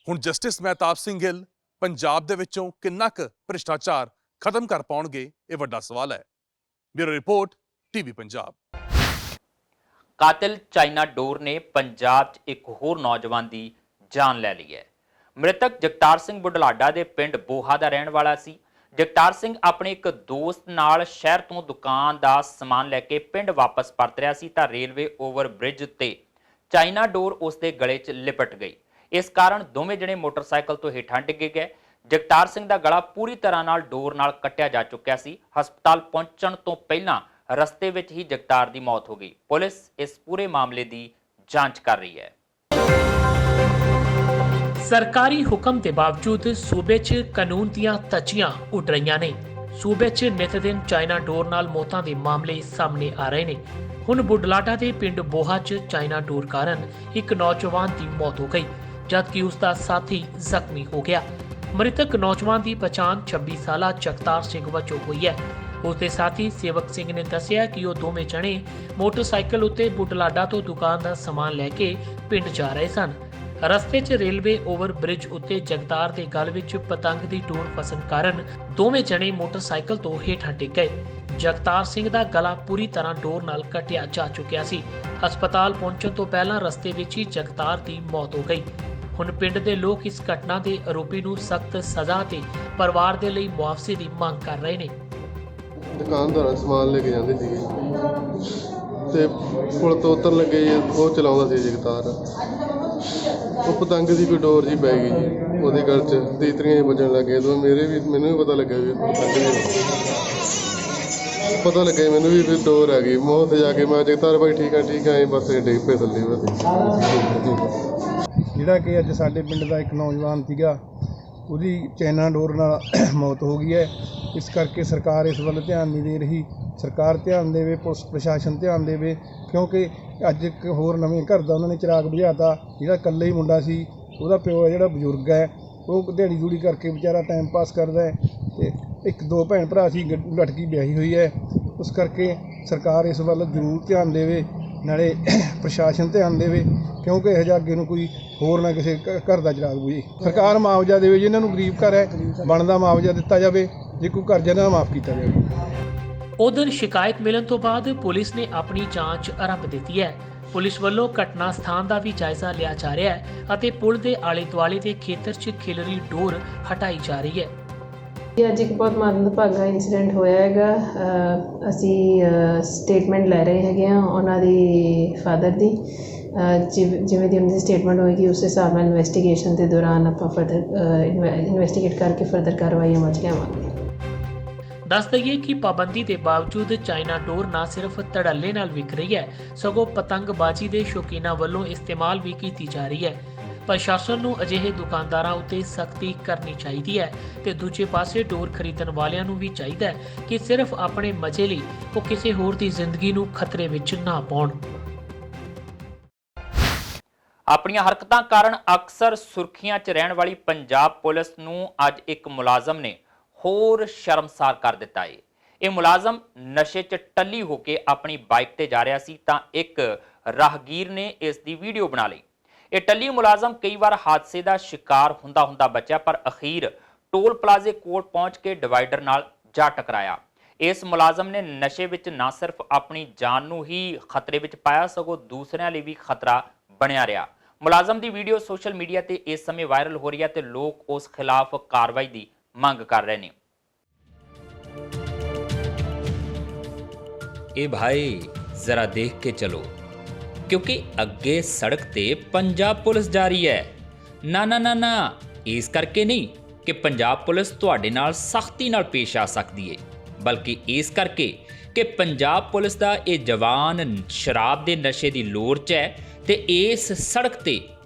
ਹੁਣ ਜਸਟਿਸ ਮਹਿਤਾਬ ਸਿੰਘ ਗਿੱਲ ਪੰਜਾਬ ਦੇ ਵਿੱਚੋਂ ਕਿੰਨਾ ਕੁ ਭ੍ਰਿਸ਼ਟਾਚਾਰ ਖਤਮ ਕਰ ਪਾਉਣਗੇ, ਇਹ ਵੱਡਾ ਸਵਾਲ ਹੈ। Bureau report, TV Punjab. ਕਾਤਿਲ ਚਾਈਨਾ ਡੋਰ ਨੇ ਪੰਜਾਬ 'ਚ ਇੱਕ ਹੋਰ ਨੌਜਵਾਨ ਦੀ ਜਾਨ ਲੈ ਲਈ ਹੈ। ਮ੍ਰਿਤਕ ਜਗਤਾਰ ਸਿੰਘ ਬੁਢਲਾਡਾ ਦੇ ਪਿੰਡ ਬੋਹਾ ਦਾ ਰਹਿਣ ਵਾਲਾ ਸੀ। ਜਗਤਾਰ ਸਿੰਘ ਆਪਣੇ ਇੱਕ ਦੋਸਤ ਨਾਲ ਸ਼ਹਿਰ ਤੋਂ ਦੁਕਾਨ ਦਾ ਸਮਾਨ ਲੈ ਕੇ ਪਿੰਡ ਵਾਪਸ ਪਰਤ ਰਿਹਾ ਸੀ ਤਾਂ ਰੇਲਵੇ ਓਵਰ ਬ੍ਰਿਜ ਉੱਤੇ ਚਾਈਨਾ ਡੋਰ ਉਸ ਦੇ ਗਲੇ 'ਚ ਲਿਪਟ ਗਈ। ਇਸ ਕਾਰਨ ਦੋਵੇਂ ਜਣੇ ਮੋਟਰਸਾਈਕਲ ਤੋਂ ਹੇਠਾਂ ਡਿੱਗ ਗਏ। ਜਗਤਾਰ ਸਿੰਘ ਦਾ ਗਲਾ ਪੂਰੀ ਤਰ੍ਹਾਂ ਨਾਲ ਡੋਰ ਨਾਲ ਕੱਟਿਆ ਜਾ ਚੁੱਕਿਆ ਸੀ। ਹਸਪਤਾਲ ਪਹੁੰਚਣ ਤੋਂ ਪਹਿਲਾਂ ਰਸਤੇ ਵਿੱਚ ਹੀ ਜਗਤਾਰ ਦੀ ਮੌਤ ਹੋ ਗਈ। ਪੁਲਿਸ ਇਸ ਪੂਰੇ ਮਾਮਲੇ ਦੀ ਜਾਂਚ ਕਰ ਰਹੀ ਹੈ। ਸਰਕਾਰੀ ਹੁਕਮ ਦੇ ਬਾਵਜੂਦ ਸੂਬੇ 'ਚ ਕਾਨੂੰਨ ਦੀਆਂ ਧੱਜੀਆਂ ਉੱਡ ਰਹੀਆਂ ਨੇ। ਸੂਬੇ 'ਚ ਨਿਤ ਦਿਨ ਚਾਈਨਾ ਡੋਰ ਨਾਲ ਮੌਤਾਂ ਦੇ ਮਾਮਲੇ ਸਾਹਮਣੇ ਆ ਰਹੇ ਨੇ। ਹੁਣ ਬੁਢਲਾਡਾ ਦੇ ਪਿੰਡ ਬੋਹਾ 'ਚ ਚਾਈਨਾ ਡੋਰ ਕਾਰਨ ਇੱਕ ਨੌਜਵਾਨ ਦੀ ਮੌਤ ਹੋ ਗਈ, ਜਦਕਿ ਉਸ ਦਾ ਸਾਥੀ ਜ਼ਖਮੀ ਹੋ ਗਿਆ। ਮ੍ਰਿਤਕ ਨੌਜਵਾਨ ਦੀ ਪਛਾਣ 26 ਸਾਲਾ ਜਗਤਾਰ ਸਿੰਘ ਵਜੋਂ ਹੋਈ ਹੈ। ਉਸ ਦੇ ਸਾਥੀ ਸੇਵਕ ਸਿੰਘ ਨੇ ਦੱਸਿਆ ਕਿ ਉਹ ਦੋਵੇਂ ਜਣੇ ਮੋਟਰਸਾਈਕਲ ਉੱਤੇ ਬੁਢਲਾਡਾ ਤੋਂ ਦੁਕਾਨ ਦਾ ਸਮਾਨ ਲੈ ਕੇ ਪਿੰਡ ਜਾ ਰਹੇ ਸਨ। ਰਸਤੇ 'ਚ ਰੇਲਵੇ ਓਵਰ ਬ੍ਰਿਜ ਉੱਤੇ ਜਗਤਾਰ ਦੇ ਗਲ ਵਿੱਚ ਪਤੰਗ ਦੀ ਡੋਰ ਫਸਣ ਕਾਰਨ ਦੋਵੇਂ ਜਣੇ ਮੋਟਰਸਾਈਕਲ ਤੋਂ ਹੇਠਾਂ ਡਿੱਗ ਗਏ। ਜਗਤਾਰ ਸਿੰਘ ਦਾ ਗਲਾ ਪੂਰੀ ਤਰ੍ਹਾਂ ਡੋਰ ਨਾਲ ਕੱਟਿਆ ਜਾ ਚੁੱਕਿਆ ਸੀ। ਹਸਪਤਾਲ ਪਹੁੰਚਣ ਤੋਂ ਪਹਿਲਾਂ ਰਸਤੇ ਵਿੱਚ ਹੀ ਜਗਤਾਰ ਦੀ ਮੌਤ ਹੋ ਗਈ। ਹੁਣ ਪਿੰਡ ਦੇ ਲੋਕ ਇਸ ਘਟਨਾ ਦੇ ਆਰੋਪੀ ਨੂੰ ਸਖਤ ਸਜ਼ਾ ਤੇ ਪਰਿਵਾਰ ਦੇ ਲਈ ਮੁਆਵਜ਼ੇ ਦੀ ਮੰਗ ਕਰ ਰਹੇ ਨੇ। ਦੁਕਾਨਦਾਰਾਂ ਸਮਾਨ ਲੈ ਕੇ ਜਾਂਦੇ ਸੀਗੇ ਤੇ ਪੁਲ ਤੋਂ ਉਤਰਨ ਲੱਗੇ ਜੀ, ਉਹ ਚਲਾਉਂਦਾ ਸੀ ਜਗਤਾਰ। ਉਹ ਪਤੰਗ ਦੀ ਕੋਈ ਡੋਰ ਜੀ ਪੈ ਗਈ ਜੀ ਉਹਦੇ ਗਲ 'ਚ, ਤੀਤਰੀਆਂ ਹੀ ਵੱਜਣ ਲੱਗੇ। ਉਦੋਂ ਮੈਨੂੰ ਵੀ ਪਤਾ ਲੱਗਿਆ ਵੀ ਪਤੰਗ ਦੀ ਪਤਾ ਲੱਗਿਆ ਮੈਨੂੰ ਵੀ ਡੋਰ ਆ ਗਈ। ਮੂੰਹ 'ਤੇ ਜਾ ਕੇ ਮੈਂ ਜਗਤਾਰ ਭਾਈ ਠੀਕ ਆ ਬਸ ਡਿੱਗ ਪਏ ਥੱਲੇ ਉਹਦੇ। ਜਿਹੜਾ ਕਿ ਅੱਜ ਸਾਡੇ ਪਿੰਡ ਦਾ ਇੱਕ ਨੌਜਵਾਨ ਸੀਗਾ, ਉਹਦੀ ਚਾਈਨਾ ਡੋਰ ਨਾਲ ਮੌਤ ਹੋ ਗਈ ਹੈ। ਇਸ ਕਰਕੇ ਸਰਕਾਰ ਇਸ ਵੱਲ ਧਿਆਨ ਨਹੀਂ ਦੇ ਰਹੀ। ਸਰਕਾਰ ਧਿਆਨ ਦੇਵੇ, ਪੁਲਿਸ ਪ੍ਰਸ਼ਾਸਨ ਧਿਆਨ ਦੇਵੇ, ਕਿਉਂਕਿ ਅੱਜ ਇੱਕ ਹੋਰ ਨਵੇਂ ਘਰ ਦਾ ਉਹਨਾਂ ਨੇ ਚਿਰਾਗ ਬੁਝਾਤਾ। ਜਿਹੜਾ ਇਕੱਲਾ ਹੀ ਮੁੰਡਾ ਸੀ, ਉਹਦਾ ਪਿਓ ਹੈ ਜਿਹੜਾ ਬਜ਼ੁਰਗ ਹੈ, ਉਹ ਦਿਹਾੜੀ ਦੂੜੀ ਕਰਕੇ ਵਿਚਾਰਾ ਟਾਈਮ ਪਾਸ ਕਰਦਾ ਹੈ ਅਤੇ ਇੱਕ ਦੋ ਭੈਣ ਭਰਾ ਸੀ, ਲੜਕੀ ਵਿਆਹੀ ਹੋਈ ਹੈ। ਉਸ ਕਰਕੇ ਸਰਕਾਰ ਇਸ ਵੱਲ ਜ਼ਰੂਰ ਧਿਆਨ ਦੇਵੇ, ਨਾਲੇ ਪ੍ਰਸ਼ਾਸਨ ਧਿਆਨ ਦੇਵੇ, ਕਿਉਂਕਿ ਇਹੋ ਜਿਹਾ ਅੱਗੇ ਨੂੰ ਕੋਈ ਹੋਰ ਨਾ ਕਿਸੇ ਘਰ ਦਾ ਚਿਰਾਗ ਬੁਝੇ। ਸਰਕਾਰ ਮੁਆਵਜ਼ਾ ਦੇਵੇ, ਜਿਨ੍ਹਾਂ ਨੂੰ ਗਰੀਬ ਘਰ ਹੈ ਬਣਦਾ ਮੁਆਵਜ਼ਾ ਦਿੱਤਾ ਜਾਵੇ, ਜੇ ਕੋਈ ਘਰ ਜਿਹਨਾਂ ਦਾ ਮਾਫ ਕੀਤਾ ਜਾਵੇ। ਉਧਰ ਸ਼ਿਕਾਇਤ ਮਿਲਣ ਤੋਂ ਬਾਅਦ ਪੁਲਿਸ ਨੇ ਆਪਣੀ ਜਾਂਚ ਆਰੰਭ ਦਿੱਤੀ ਹੈ। ਪੁਲਿਸ ਵੱਲੋਂ ਘਟਨਾ ਸਥਾਨ ਦਾ ਵੀ ਜਾਇਜ਼ਾ ਲਿਆ ਜਾ ਰਿਹਾ ਹੈ ਅਤੇ ਪੁਲ ਦੇ ਆਲੇ ਦੁਆਲੇ ਦੇ ਖੇਤਰ 'ਚ ਖਿਲਰੀ ਡੋਰ ਹਟਾਈ ਜਾ ਰਹੀ ਹੈ। ਅੱਜ ਇੱਕ ਬਹੁਤ ਮੰਦਭਾਗਾ ਇੰਸੀਡੈਂਟ ਹੋਇਆ ਹੈਗਾ। ਅਸੀਂ ਸਟੇਟਮੈਂਟ ਲੈ ਰਹੇ ਹੈਗੇ ਹਾਂ ਉਹਨਾਂ ਦੀ ਫਾਦਰ ਦੀ। ਜਿਵੇਂ ਦੀ ਉਹਨਾਂ ਦੀ ਸਟੇਟਮੈਂਟ ਹੋਏਗੀ ਉਸ ਹਿਸਾਬ ਨਾਲ ਇਨਵੈਸਟੀਗੇਸ਼ਨ ਦੇ ਦੌਰਾਨ ਆਪਾਂ ਫਰਦਰ ਇਨਵੈਸਟੀਗੇਟ ਕਰਕੇ ਫਰਦਰ ਕਾਰਵਾਈਆਂ ਵੱਲ ਲਿਆਵਾਂਗੇ। ਦੱਸ ਦਈਏ ਕਿ ਪਾਬੰਦੀ ਦੇ ਬਾਵਜੂਦ ਚਾਈਨਾ ਡੋਰ ਨਾ ਸਿਰਫ ਧੜੱਲੇ ਨਾਲ ਵਿਕ ਰਹੀ ਹੈ, ਸਗੋਂ ਪਤੰਗਬਾਜ਼ੀ ਦੇ ਸ਼ੌਕੀਨਾਂ ਵੱਲੋਂ ਇਸਤੇਮਾਲ ਵੀ ਕੀਤੀ ਜਾ ਰਹੀ ਹੈ। ਪ੍ਰਸ਼ਾਸਨ ਨੂੰ ਅਜਿਹੇ ਦੁਕਾਨਦਾਰਾਂ ਉੱਤੇ ਸਖਤੀ ਕਰਨੀ ਚਾਹੀਦੀ ਹੈ ਤੇ ਦੂਜੇ ਪਾਸੇ ਡੋਰ ਖਰੀਦਣ ਵਾਲਿਆਂ ਨੂੰ ਵੀ ਚਾਹੀਦਾ ਹੈ ਕਿ ਸਿਰਫ ਆਪਣੇ ਮਜ਼ੇ ਲਈ ਉਹ ਕਿਸੇ ਹੋਰ ਦੀ ਜ਼ਿੰਦਗੀ ਨੂੰ ਖਤਰੇ ਵਿੱਚ ਨਾ ਪਾਉਣ। ਆਪਣੀਆਂ ਹਰਕਤਾਂ ਕਾਰਨ ਅਕਸਰ ਸੁਰਖੀਆਂ 'ਚ ਰਹਿਣ ਵਾਲੀ ਪੰਜਾਬ ਪੁਲਿਸ ਨੂੰ ਅੱਜ ਇੱਕ ਮੁਲਾਜ਼ਮ ਨੇ ਹੋਰ ਸ਼ਰਮਸਾਰ ਕਰ ਦਿੱਤਾ ਹੈ। ਇਹ ਮੁਲਾਜ਼ਮ ਨਸ਼ੇ 'ਚ ਟੱਲੀ ਹੋ ਕੇ ਆਪਣੀ ਬਾਈਕ ਤੇ ਜਾ ਰਿਹਾ ਸੀ ਤਾਂ ਇੱਕ ਰਾਹਗੀਰ ਨੇ ਇਸ ਦੀ ਵੀਡੀਓ ਬਣਾ ਲਈ। ਇਹ ਟੱਲੀ ਮੁਲਾਜ਼ਮ ਕਈ ਵਾਰ ਹਾਦਸੇ ਦਾ ਸ਼ਿਕਾਰ ਹੁੰਦਾ ਬਚਿਆ, ਪਰ ਅਖੀਰ ਟੋਲ ਪਲਾਜ਼ੇ ਕੋਲ ਪਹੁੰਚ ਕੇ ਡਿਵਾਈਡਰ ਨਾਲ ਜਾ ਟਕਰਾਇਆ। ਇਸ ਮੁਲਾਜ਼ਮ ਨੇ ਨਸ਼ੇ ਵਿੱਚ ਨਾ ਸਿਰਫ ਆਪਣੀ ਜਾਨ ਨੂੰ ਹੀ ਖਤਰੇ ਵਿੱਚ ਪਾਇਆ, ਸਗੋਂ ਦੂਸਰਿਆਂ ਲਈ ਵੀ ਖਤਰਾ ਬਣਿਆ ਰਿਹਾ। ਮੁਲਾਜ਼ਮ ਦੀ ਵੀਡੀਓ ਸੋਸ਼ਲ ਮੀਡੀਆ ਤੇ ਇਸ ਸਮੇਂ ਵਾਇਰਲ ਹੋ ਰਹੀ ਹੈ ਤੇ ਲੋਕ ਉਸ ਖਿਲਾਫ ਕਾਰਵਾਈ ਦੀ ਮੰਗ ਕਰ ਰਹੇ ਨੇ। ਇਹ ਭਾਈ ਜ਼ਰਾ ਦੇਖ ਕੇ ਚਲੋ, ਕਿਉਂਕਿ ਅੱਗੇ ਸੜਕ ਤੇ ਪੰਜਾਬ ਪੁਲਿਸ ਜਾ ਰਹੀ ਹੈ। ਨਾ ਇਸ ਕਰਕੇ ਨਹੀਂ ਕਿ ਪੰਜਾਬ ਪੁਲਿਸ ਤੁਹਾਡੇ ਨਾਲ ਸਖਤੀ ਨਾਲ ਪੇਸ਼ ਆ ਸਕਦੀ ਹੈ, ਬਲਕਿ ਇਸ ਕਰਕੇ ਕਿ ਪੰਜਾਬ ਪੁਲਿਸ ਦਾ ਇਹ ਜਵਾਨ ਸ਼ਰਾਬ ਦੇ ਨਸ਼ੇ ਦੀ ਲੋਰ 'ਚ ਹੈ ਤੇ ਇਸ ਸੜਕ ਤੇ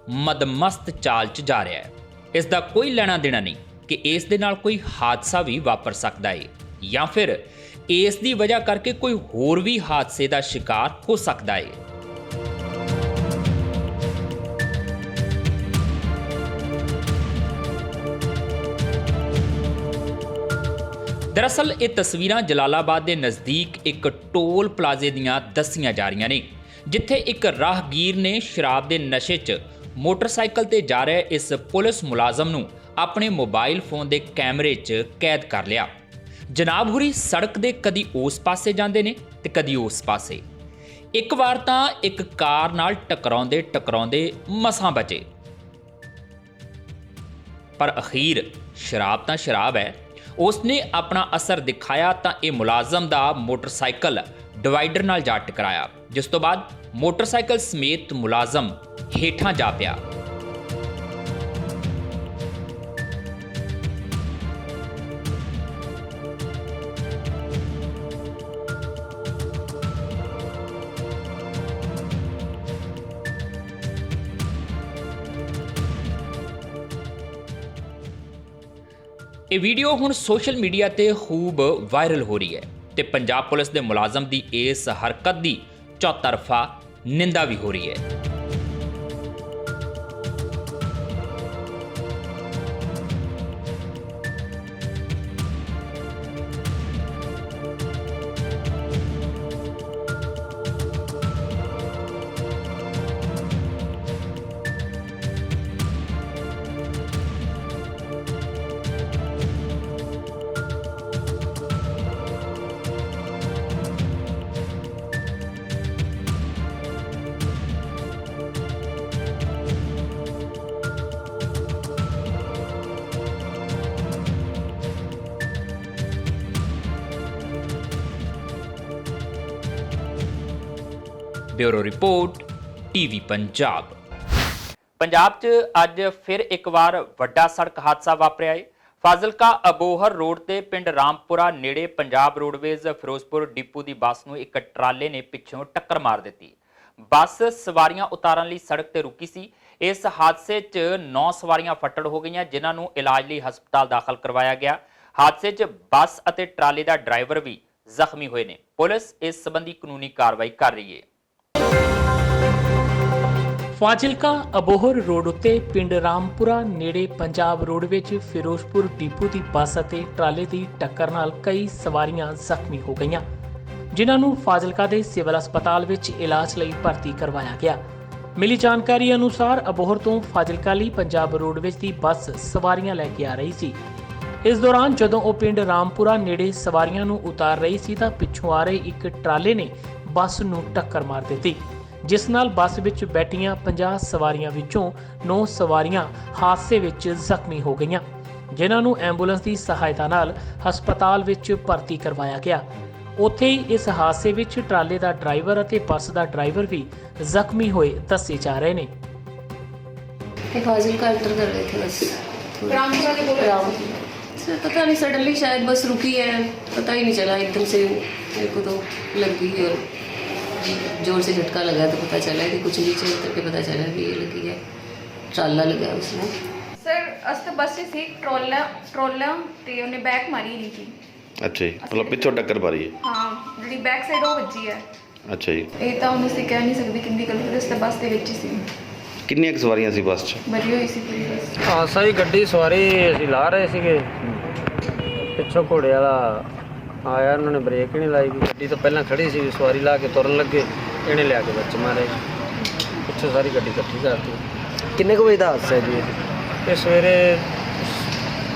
ਮਦਮਸਤ ਚਾਲ 'ਚ ਜਾ ਰਿਹਾ ਹੈ। ਇਸ ਦਾ ਕੋਈ ਲੈਣਾ ਦੇਣਾ ਨਹੀਂ ਕਿ ਇਸ ਦੇ ਨਾਲ ਕੋਈ ਹਾਦਸਾ ਵੀ ਵਾਪਰ ਸਕਦਾ ਹੈ ਜਾਂ ਫਿਰ ਇਸ ਦੀ ਵਜ੍ਹਾ ਕਰਕੇ ਕੋਈ ਹੋਰ ਵੀ ਹਾਦਸੇ ਦਾ ਸ਼ਿਕਾਰ ਹੋ ਸਕਦਾ ਹੈ। ਦਰਅਸਲ ਇਹ ਤਸਵੀਰਾਂ ਜਲਾਲਾਬਾਦ ਦੇ ਨਜ਼ਦੀਕ ਇੱਕ ਟੋਲ ਪਲਾਜ਼ੇ ਦੀਆਂ ਦੱਸੀਆਂ ਜਾ ਰਹੀਆਂ ਨੇ, ਜਿੱਥੇ ਇੱਕ ਰਾਹਗੀਰ ਨੇ ਸ਼ਰਾਬ ਦੇ ਨਸ਼ੇ 'ਚ ਮੋਟਰਸਾਈਕਲ ਤੇ ਜਾ ਰਹੇ ਇਸ ਪੁਲਿਸ ਮੁਲਾਜ਼ਮ ਨੂੰ ਆਪਣੇ ਮੋਬਾਈਲ ਫੋਨ ਦੇ ਕੈਮਰੇ 'ਚ ਕੈਦ ਕਰ ਲਿਆ। ਜਨਾਬ ਹੁਰੀ ਸੜਕ ਦੇ ਕਦੀ ਉਸ ਪਾਸੇ ਜਾਂਦੇ ਨੇ ਤੇ ਕਦੀ ਉਸ ਪਾਸੇ। ਇੱਕ ਵਾਰ ਤਾਂ ਇੱਕ ਕਾਰ ਨਾਲ ਟਕਰਾਉਂਦੇ ਮਸਾਂ ਬਚੇ, ਪਰ ਅਖੀਰ ਸ਼ਰਾਬ ਤਾਂ ਸ਼ਰਾਬ ਹੈ। ਉਸਨੇ ਆਪਣਾ ਅਸਰ ਦਿਖਾਇਆ ਤਾਂ ਇਹ ਮੁਲਾਜ਼ਮ ਦਾ ਮੋਟਰਸਾਈਕਲ ਡਿਵਾਈਡਰ ਨਾਲ ਜਾ ਟਕਰਾਇਆ, ਜਿਸ ਤੋਂ ਬਾਅਦ ਮੋਟਰਸਾਈਕਲ ਸਮੇਤ ਮੁਲਾਜ਼ਮ ਹੇਠਾਂ ਜਾ ਪਿਆ। ਇਹ ਵੀਡੀਓ ਹੁਣ ਸੋਸ਼ਲ ਮੀਡੀਆ ਤੇ ਖੂਬ ਵਾਇਰਲ ਹੋ ਰਹੀ ਹੈ ਤੇ ਪੰਜਾਬ ਪੁਲਿਸ ਦੇ ਮੁਲਾਜ਼ਮ ਦੀ ਇਸ ਹਰਕਤ ਦੀ ਚੌਤਰਫਾ ਨਿੰਦਾ ਵੀ ਹੋ ਰਹੀ ਹੈ। Bureau report TV Punjab. Punjab 'ਚ ਅੱਜ ਫਿਰ ਇੱਕ ਵਾਰ ਵੱਡਾ ਸੜਕ ਹਾਦਸਾ ਵਾਪਰਿਆ ਹੈ। ਫਾਜ਼ਿਲਕਾ ਅਬੋਹਰ ਰੋਡ ਤੇ ਪਿੰਡ ਰਾਮਪੁਰਾ ਨੇੜੇ ਪੰਜਾਬ ਰੋਡਵੇਜ਼ ਫਿਰੋਜ਼ਪੁਰ ਡਿਪੂ ਦੀ ਬੱਸ ਨੂੰ ਇੱਕ ਟਰਾਲੇ ਨੇ ਪਿੱਛੋਂ ਟੱਕਰ ਮਾਰ ਦਿੱਤੀ। ਬੱਸ ਸਵਾਰੀਆਂ ਉਤਾਰਨ ਲਈ ਸੜਕ ਤੇ ਰੁਕੀ ਸੀ। ਇਸ ਹਾਦਸੇ 'ਚ 9 ਸਵਾਰੀਆਂ ਫੱਟੜ ਹੋ ਗਈਆਂ, ਜਿਨ੍ਹਾਂ ਨੂੰ ਇਲਾਜ ਲਈ ਹਸਪਤਾਲ ਦਾਖਲ ਕਰਵਾਇਆ ਗਿਆ। ਹਾਦਸੇ 'ਚ ਬੱਸ ਅਤੇ ਟਰਾਲੇ ਦਾ ਡਰਾਈਵਰ ਵੀ ਜ਼ਖਮੀ ਹੋਏ ਨੇ। ਪੁਲਿਸ ਇਸ ਸੰਬੰਧੀ ਕਾਨੂੰਨੀ ਕਾਰਵਾਈ ਕਰ ਰਹੀ ਹੈ। ਫਾਜ਼ਿਲਕਾ ਅਬੋਹਰ ਰੋਡ ਉੱਤੇ ਪਿੰਡ ਰਾਮਪੁਰਾ ਨੇੜੇ ਪੰਜਾਬ ਰੋਡਵੇਜ਼ ਫਿਰੋਜ਼ਪੁਰ ਡਿਪੂ ਦੀ ਬੱਸ ਅਤੇ ਟਰਾਲੇ ਦੀ ਟੱਕਰ ਨਾਲ ਕਈ ਸਵਾਰੀਆਂ ਜ਼ਖਮੀ ਹੋ ਗਈਆਂ, ਜਿਨ੍ਹਾਂ ਨੂੰ ਫਾਜ਼ਿਲਕਾ ਦੇ ਸਿਵਲ ਹਸਪਤਾਲ ਵਿੱਚ ਇਲਾਜ ਲਈ ਭਰਤੀ ਕਰਵਾਇਆ ਗਿਆ। ਮਿਲੀ ਜਾਣਕਾਰੀ ਅਨੁਸਾਰ ਅਬੋਹਰ ਤੋਂ ਫਾਜ਼ਿਲਕਾ ਲਈ ਪੰਜਾਬ ਰੋਡਵੇਜ਼ ਦੀ ਬੱਸ ਸਵਾਰੀਆਂ ਲੈ ਕੇ ਆ ਰਹੀ ਸੀ। ਇਸ ਦੌਰਾਨ ਜਦੋਂ ਉਹ ਪਿੰਡ ਰਾਮਪੁਰਾ ਨੇੜੇ ਸਵਾਰੀਆਂ ਨੂੰ ਉਤਾਰ ਰਹੀ ਸੀ ਤਾਂ ਪਿੱਛੋਂ ਆ ਰਹੇ ਇੱਕ ਟਰਾਲੇ ਨੇ ਬੱਸ ਨੂੰ ਟੱਕਰ ਮਾਰ ਦਿੱਤੀ, ਜਿਸ ਨਾਲ ਬੱਸ ਵਿੱਚ ਬੈਠੀਆਂ 50 ਸਵਾਰੀਆਂ ਵਿੱਚੋਂ 9 ਸਵਾਰੀਆਂ ਹਾਦਸੇ ਵਿੱਚ ਜ਼ਖਮੀ ਹੋ ਗਈਆਂ, ਜਿਨ੍ਹਾਂ ਨੂੰ ਐਂਬੂਲੈਂਸ ਦੀ ਸਹਾਇਤਾ ਨਾਲ ਹਸਪਤਾਲ ਵਿੱਚ ਭਰਤੀ ਕਰਵਾਇਆ ਗਿਆ। ਉੱਥੇ ਹੀ ਇਸ ਹਾਦਸੇ ਵਿੱਚ ਟਰਾਲੇ ਦਾ ਡਰਾਈਵਰ ਅਤੇ ਬੱਸ ਦਾ ਡਰਾਈਵਰ ਵੀ ਜ਼ਖਮੀ ਹੋਏ ਦੱਸੇ ਜਾ ਰਹੇ ਨੇ। फाजिलका एंटर कर रहे थे बस राम सर पता नहीं सडनली शायद बस रुकी है, पता ही नहीं चला, एकदम से मेरे को तो लग गई और जोर से झटका लगा तो पता चला कि कुछ नीचे उतर के पता चला कि ये लगी है, ट्राला लगा उसमें। सर अस तो बस से ट्रोला ते उन्हें बैक मारी नहीं थी। अच्छा जी, मतलब पिछों टक्कर मारी है। हाँ जी बैक साइड वो बजी है। अच्छा जी, ये तो हम उसे कह नहीं सकते कितनी गलती उस बस के विच सी किन्नी कुछ सवारियां सी बस च? भरी हुई सी पूरी बस। ਹਾਦਸਾ ਹੀ ਗੱਡੀ ਸਵਾਰੀ ਅਸੀਂ ਲਾ ਰਹੇ ਸੀਗੇ, ਪਿੱਛੋਂ ਘੋੜੇ ਵਾਲਾ ਆਇਆ, ਉਹਨਾਂ ਨੇ ਬ੍ਰੇਕ ਹੀ ਨਹੀਂ ਲਾਈ। ਗੱਡੀ ਤੋਂ ਪਹਿਲਾਂ ਖੜੀ ਸੀ, ਸਵਾਰੀ ਲਾ ਕੇ ਤੁਰਨ ਲੱਗੇ, ਇਹਨੇ ਲਿਆ ਕੇ ਵਿੱਚ ਮਾਰੇ, ਪਿੱਛੋਂ ਸਾਰੀ ਗੱਡੀ ਇਕੱਠੀ ਕਰਤੀ। ਕਿੰਨੇ ਕੁ ਵਜੇ ਦਾ ਹਾਦਸਾ ਹੈ ਜੀ ਇਹ ਸਵੇਰੇ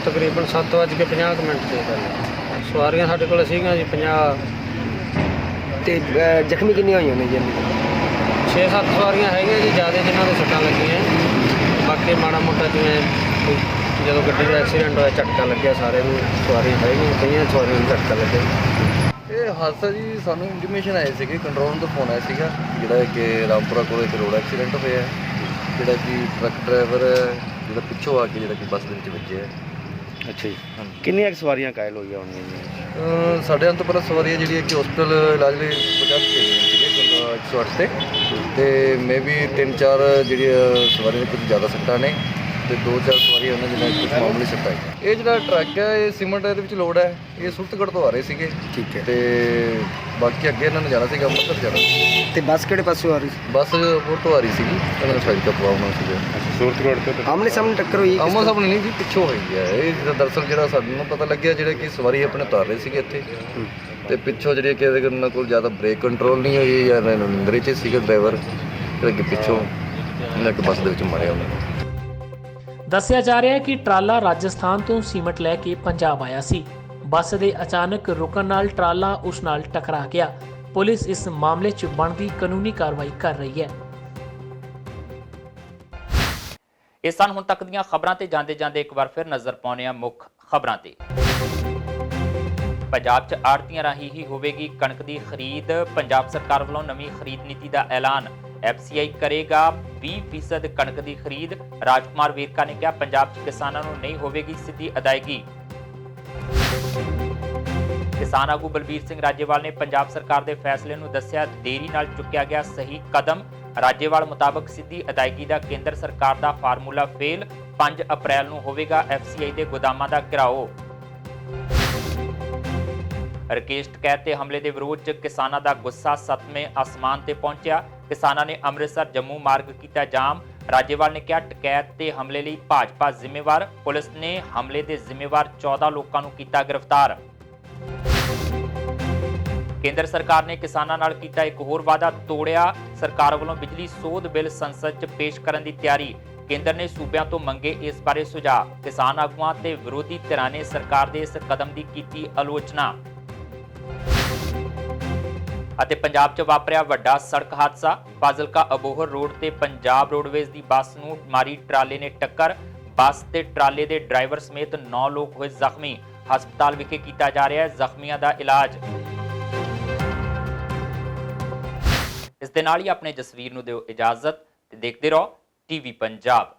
ਤਕਰੀਬਨ 7:50 ਦੀ ਗੱਲ ਹੈ। ਸਵਾਰੀਆਂ ਸਾਡੇ ਕੋਲ ਸੀਗੀਆਂ ਜੀ 50 ਤੇ ਜ਼ਖਮੀ ਕਿੰਨੀਆਂ ਹੋਈਆਂ ਨੇ ਜੀ? 6-7 ਸਵਾਰੀਆਂ ਹੈਗੀਆਂ ਜੀ, ਜ਼ਿਆਦਾ ਜਿਨ੍ਹਾਂ ਦੇ ਸੱਟਾਂ ਲੱਗੀਆਂ, ਬਾਕੀ ਮਾੜਾ ਮੋਟਾ ਜਿਵੇਂ ਜਦੋਂ ਗੱਡੀ ਦਾ ਐਕਸੀਡੈਂਟ ਹੋਇਆ ਝਟਕਾ ਲੱਗਿਆ ਸਾਰੇ ਨੂੰ, ਸਵਾਰੀ ਹੈਗੀਆਂ ਕਈਆਂ ਸਵਾਰੀਆਂ ਨੂੰ ਝਟਕਾ ਲੱਗਿਆ। ਇਹ ਹਾਦਸਾ ਜੀ ਸਾਨੂੰ ਇੰਟੀਮੇਸ਼ਨ ਆਏ ਸੀਗੇ, ਕੰਟਰੋਲ ਤੋਂ ਫੋਨ ਆਇਆ ਸੀਗਾ ਜਿਹੜਾ ਕਿ ਰਾਮਪੁਰਾ ਕੋਲ ਇੱਕ ਰੋਡ ਐਕਸੀਡੈਂਟ ਹੋਇਆ, ਜਿਹੜਾ ਕਿ ਟਰੱਕ ਡਰਾਈਵਰ ਜਿਹੜਾ ਪਿੱਛੋਂ ਆ ਕੇ ਜਿਹੜਾ ਕਿ ਬੱਸ ਦੇ ਵਿੱਚ ਵੱਜਿਆ। ਅੱਛਾ ਜੀ, ਕਿੰਨੀਆਂ ਸਵਾਰੀਆਂ ਘਾਇਲ ਹੋਈਆਂ ਹੋਣਗੀਆਂ ਜੀ? ਸਾਡੇ ਅੰਤ ਪਰ ਸਵਾਰੀਆਂ ਜਿਹੜੀਆਂ ਕਿ ਹਸਪਤਾਲ ਇਲਾਜ ਲਈ ਪਹੁੰਚਾ ਕੇ ਗਈਆਂ ਸੀਗੇ 108 ਤੇ ਮੇ ਵੀ 3-4 ਜਿਹੜੀਆਂ ਸਵਾਰੀਆਂ ਕੁਝ ਜ਼ਿਆਦਾ ਸੱਟਾਂ ਨੇ ਤੇ 2-4 ਸਵਾਰੀਆਂ ਉਹਨਾਂ ਜਿਹਨਾਂ ਕੁਝ ਮਾਮੂਲੀ ਸੱਟਾਂ ਹੈ। ਇਹ ਜਿਹੜਾ ਟਰੱਕ ਹੈ ਇਹ ਸੀਮੈਂਟ ਇਹਦੇ ਵਿੱਚ ਲੋਡ ਹੈ, ਇਹ ਸੁਰਤਗੜ੍ਹ ਤੋਂ ਆ ਰਹੇ ਸੀਗੇ। ਠੀਕ ਹੈ। ਤੇ ਬਾਕੀ ਅੱਗੇ ਇਹਨਾਂ ਨੇ ਜਾਣਾ ਸੀਗਾ ਅੰਮ੍ਰਿਤਸਰ ਜਾਣਾ। ਤੇ ਬੱਸ ਕਿਹੜੇ ਪਾਸੋਂ ਆ ਰਹੀ ਸੀ? ਬੱਸ ਹੋਰ ਤੋਂ ਆ ਰਹੀ ਸੀਗੀ, ਇਹਨਾਂ ਨੇ ਸਾਈਡ ਤੋਂ ਪਵਾਉਣਾ ਸੀਗਾ। ਸੁਰਤਗੜ੍ਹ ਤੋਂ ਆਮਣੇ ਸਾਹਮਣੇ ਟੱਕਰ ਹੋਈ? ਆਮੋ ਸਾਹਮਣੇ ਨਹੀਂ ਜੀ, ਪਿੱਛੋਂ ਹੋਈ ਹੈ ਇਹ। ਦਰਅਸਲ ਜਿਹੜਾ ਸਾਨੂੰ ਪਤਾ ਲੱਗਿਆ ਜਿਹੜੇ ਕਿ ਸਵਾਰੀ ਆਪਣੇ ਉਤਾਰ ਰਹੇ ਸੀਗੇ ਇੱਥੇ, ਤੇ ਪਿੱਛੋਂ ਜਿਹੜੇ ਕਿ ਉਹਨਾਂ ਕੋਲ ਜ਼ਿਆਦਾ ਬ੍ਰੇਕ ਕੰਟਰੋਲ ਨਹੀਂ ਹੋਈ ਜਾਂ ਨਿੰਦਰੇ 'ਚ ਸੀਗਾ ਡਰਾਈਵਰ, ਜਿਹੜਾ ਕਿ ਪਿੱਛੋਂ ਇਹਨਾਂ ਕਿ ਬੱਸ ਦੇ ਵਿੱਚ ਮਾਰਿਆ ਉਹਨਾਂ ਨੇ। ਦੱਸਿਆ ਜਾ ਰਿਹਾ ਹੈ ਕਿ ਟਰਾਲਾ ਰਾਜਸਥਾਨ ਤੋਂ ਸੀਮਟ ਲੈ ਕੇ ਪੰਜਾਬ ਆਇਆ ਸੀ। ਬੱਸ ਦੇ ਅਚਾਨਕ ਰੁਕਣ ਨਾਲ ਟਰਾਲਾ ਉਸ ਨਾਲ ਟਕਰਾ ਗਿਆ। ਪੁਲਿਸ ਇਸ ਮਾਮਲੇ 'ਚ ਬਣਦੀ ਕਾਨੂੰਨੀ ਕਾਰਵਾਈ ਕਰ ਰਹੀ ਹੈ। ਇਸ ਸਨ ਹੁਣ ਤੱਕ ਦੀਆਂ ਖਬਰਾਂ ਤੇ ਜਾਂਦੇ ਇੱਕ ਵਾਰ ਫਿਰ ਨਜ਼ਰ ਪਾਉਂਦੇ ਹਾਂ ਮੁੱਖ ਖਬਰਾਂ ਤੇ। ਪੰਜਾਬ 'ਚ ਆੜ੍ਹਤੀਆਂ ਰਾਹੀਂ ਹੀ ਹੋਵੇਗੀ ਕਣਕ ਦੀ ਖਰੀਦ। ਪੰਜਾਬ ਸਰਕਾਰ ਵੱਲੋਂ ਨਵੀਂ ਖਰੀਦ ਨੀਤੀ ਦਾ ਐਲਾਨ। FCI ਕਰੇਗਾ 20% ਕਣਕ ਦੀ ਖਰੀਦ। ਰਾਜਕੁਮਾਰ ਵੇਰਕਾ ਨੇ ਕਿਹਾ ਪੰਜਾਬ 'ਚ ਕਿਸਾਨਾਂ ਨੂੰ ਨਹੀਂ ਹੋਵੇਗੀ ਸਿੱਧੀ ਅਦਾਇਗੀ। ਕਿਸਾਨ ਆਗੂ ਬਲਬੀਰ ਸਿੰਘ ਰਾਜੇਵਾਲ ਨੇ ਪੰਜਾਬ ਸਰਕਾਰ ਦੇ ਫੈਸਲੇ ਨੂੰ ਦੱਸਿਆ ਦੇਰੀ ਨਾਲ ਚੁੱਕਿਆ ਗਿਆ ਸਹੀ ਕਦਮ। ਰਾਜੇਵਾਲ ਮੁਤਾਬਕ ਸਿੱਧੀ ਅਦਾਇਗੀ ਦਾ ਕੇਂਦਰ ਸਰਕਾਰ ਦਾ ਫਾਰਮੂਲਾ ਫੇਲ। 5 ਅਪ੍ਰੈਲ ਨੂੰ ਹੋਵੇਗਾ FCI ਦੇ ਗੋਦਾਮਾਂ ਦਾ ਘਿਰਾਓ। ਰਕੇਸ਼ ਟਕੈਤ ਤੇ ਹਮਲੇ ਦੇ ਵਿਰੋਧ 'ਚ ਕਿਸਾਨਾਂ ਦਾ ਗੁੱਸਾ 7ਵੇਂ ਅਸਮਾਨ ਤੇ ਪਹੁੰਚਿਆ। ਕਿਸਾਨਾਂ ਨੇ ਅੰਮ੍ਰਿਤਸਰ ਜੰਮੂ ਮਾਰਗ ਕੀਤਾ ਜਾਮ। ਰਾਜੇਵਾਲ ਨੇ ਕਿਹਾ ਟਕੈਤ ਤੇ ਹਮਲੇ ਲਈ ਭਾਜਪਾ ਜ਼ਿੰਮੇਵਾਰ। ਪੁਲਿਸ ਨੇ ਹਮਲੇ ਦੇ ਜ਼ਿੰਮੇਵਾਰ 14 ਲੋਕਾਂ ਨੂੰ ਕੀਤਾ ਗ੍ਰਿਫਤਾਰ। ਕੇਂਦਰ ਸਰਕਾਰ ਨੇ ਕਿਸਾਨਾਂ ਨਾਲ ਕੀਤਾ ਇੱਕ ਹੋਰ ਵਾਅਦਾ ਤੋੜਿਆ। ਸਰਕਾਰ ਵੱਲੋਂ ਬਿਜਲੀ ਸੋਧ ਬਿੱਲ ਸੰਸਦ 'ਚ ਪੇਸ਼ ਕਰਨ ਦੀ ਤਿਆਰੀ। ਕੇਂਦਰ ਨੇ ਸੂਬਿਆਂ ਤੋਂ ਮੰਗੇ ਇਸ ਬਾਰੇ ਸੁਝਾਅ। ਕਿਸਾਨ ਆਗੂਆਂ ਤੇ ਵਿਰੋਧੀ ਧਿਰਾਂ ਨੇ ਸਰਕਾਰ ਦੇ ਇਸ ਕਦਮ ਦੀ ਕੀਤੀ ਆਲੋਚਨਾ। ਅਤੇ ਪੰਜਾਬ 'ਚ ਵਾਪਰਿਆ ਵੱਡਾ ਸੜਕ ਹਾਦਸਾ। ਫਾਜ਼ਿਲਕਾ ਅਬੋਹਰ ਰੋਡ ਤੇ ਪੰਜਾਬ ਰੋਡਵੇਜ਼ ਦੀ ਬੱਸ ਨੂੰ ਮਾਰੀ ਟਰਾਲੇ ਨੇ ਟੱਕਰ। ਬੱਸ ਤੇ ਟਰਾਲੇ ਦੇ ਡਰਾਈਵਰ ਸਮੇਤ 9 ਲੋਕ ਹੋਏ ਜ਼ਖਮੀ। ਹਸਪਤਾਲ ਵਿਖੇ ਕੀਤਾ ਜਾ ਰਿਹਾ ਹੈ ਜ਼ਖਮੀਆਂ ਦਾ ਇਲਾਜ। ਇਸ ਦੇ ਨਾਲ ਹੀ ਆਪਣੇ ਜਸਵੀਰ ਨੂੰ ਦਿਓ ਇਜਾਜ਼ਤ ਤੇ ਦੇਖਦੇ ਰਹੋ ਟੀਵੀ ਪੰਜਾਬ।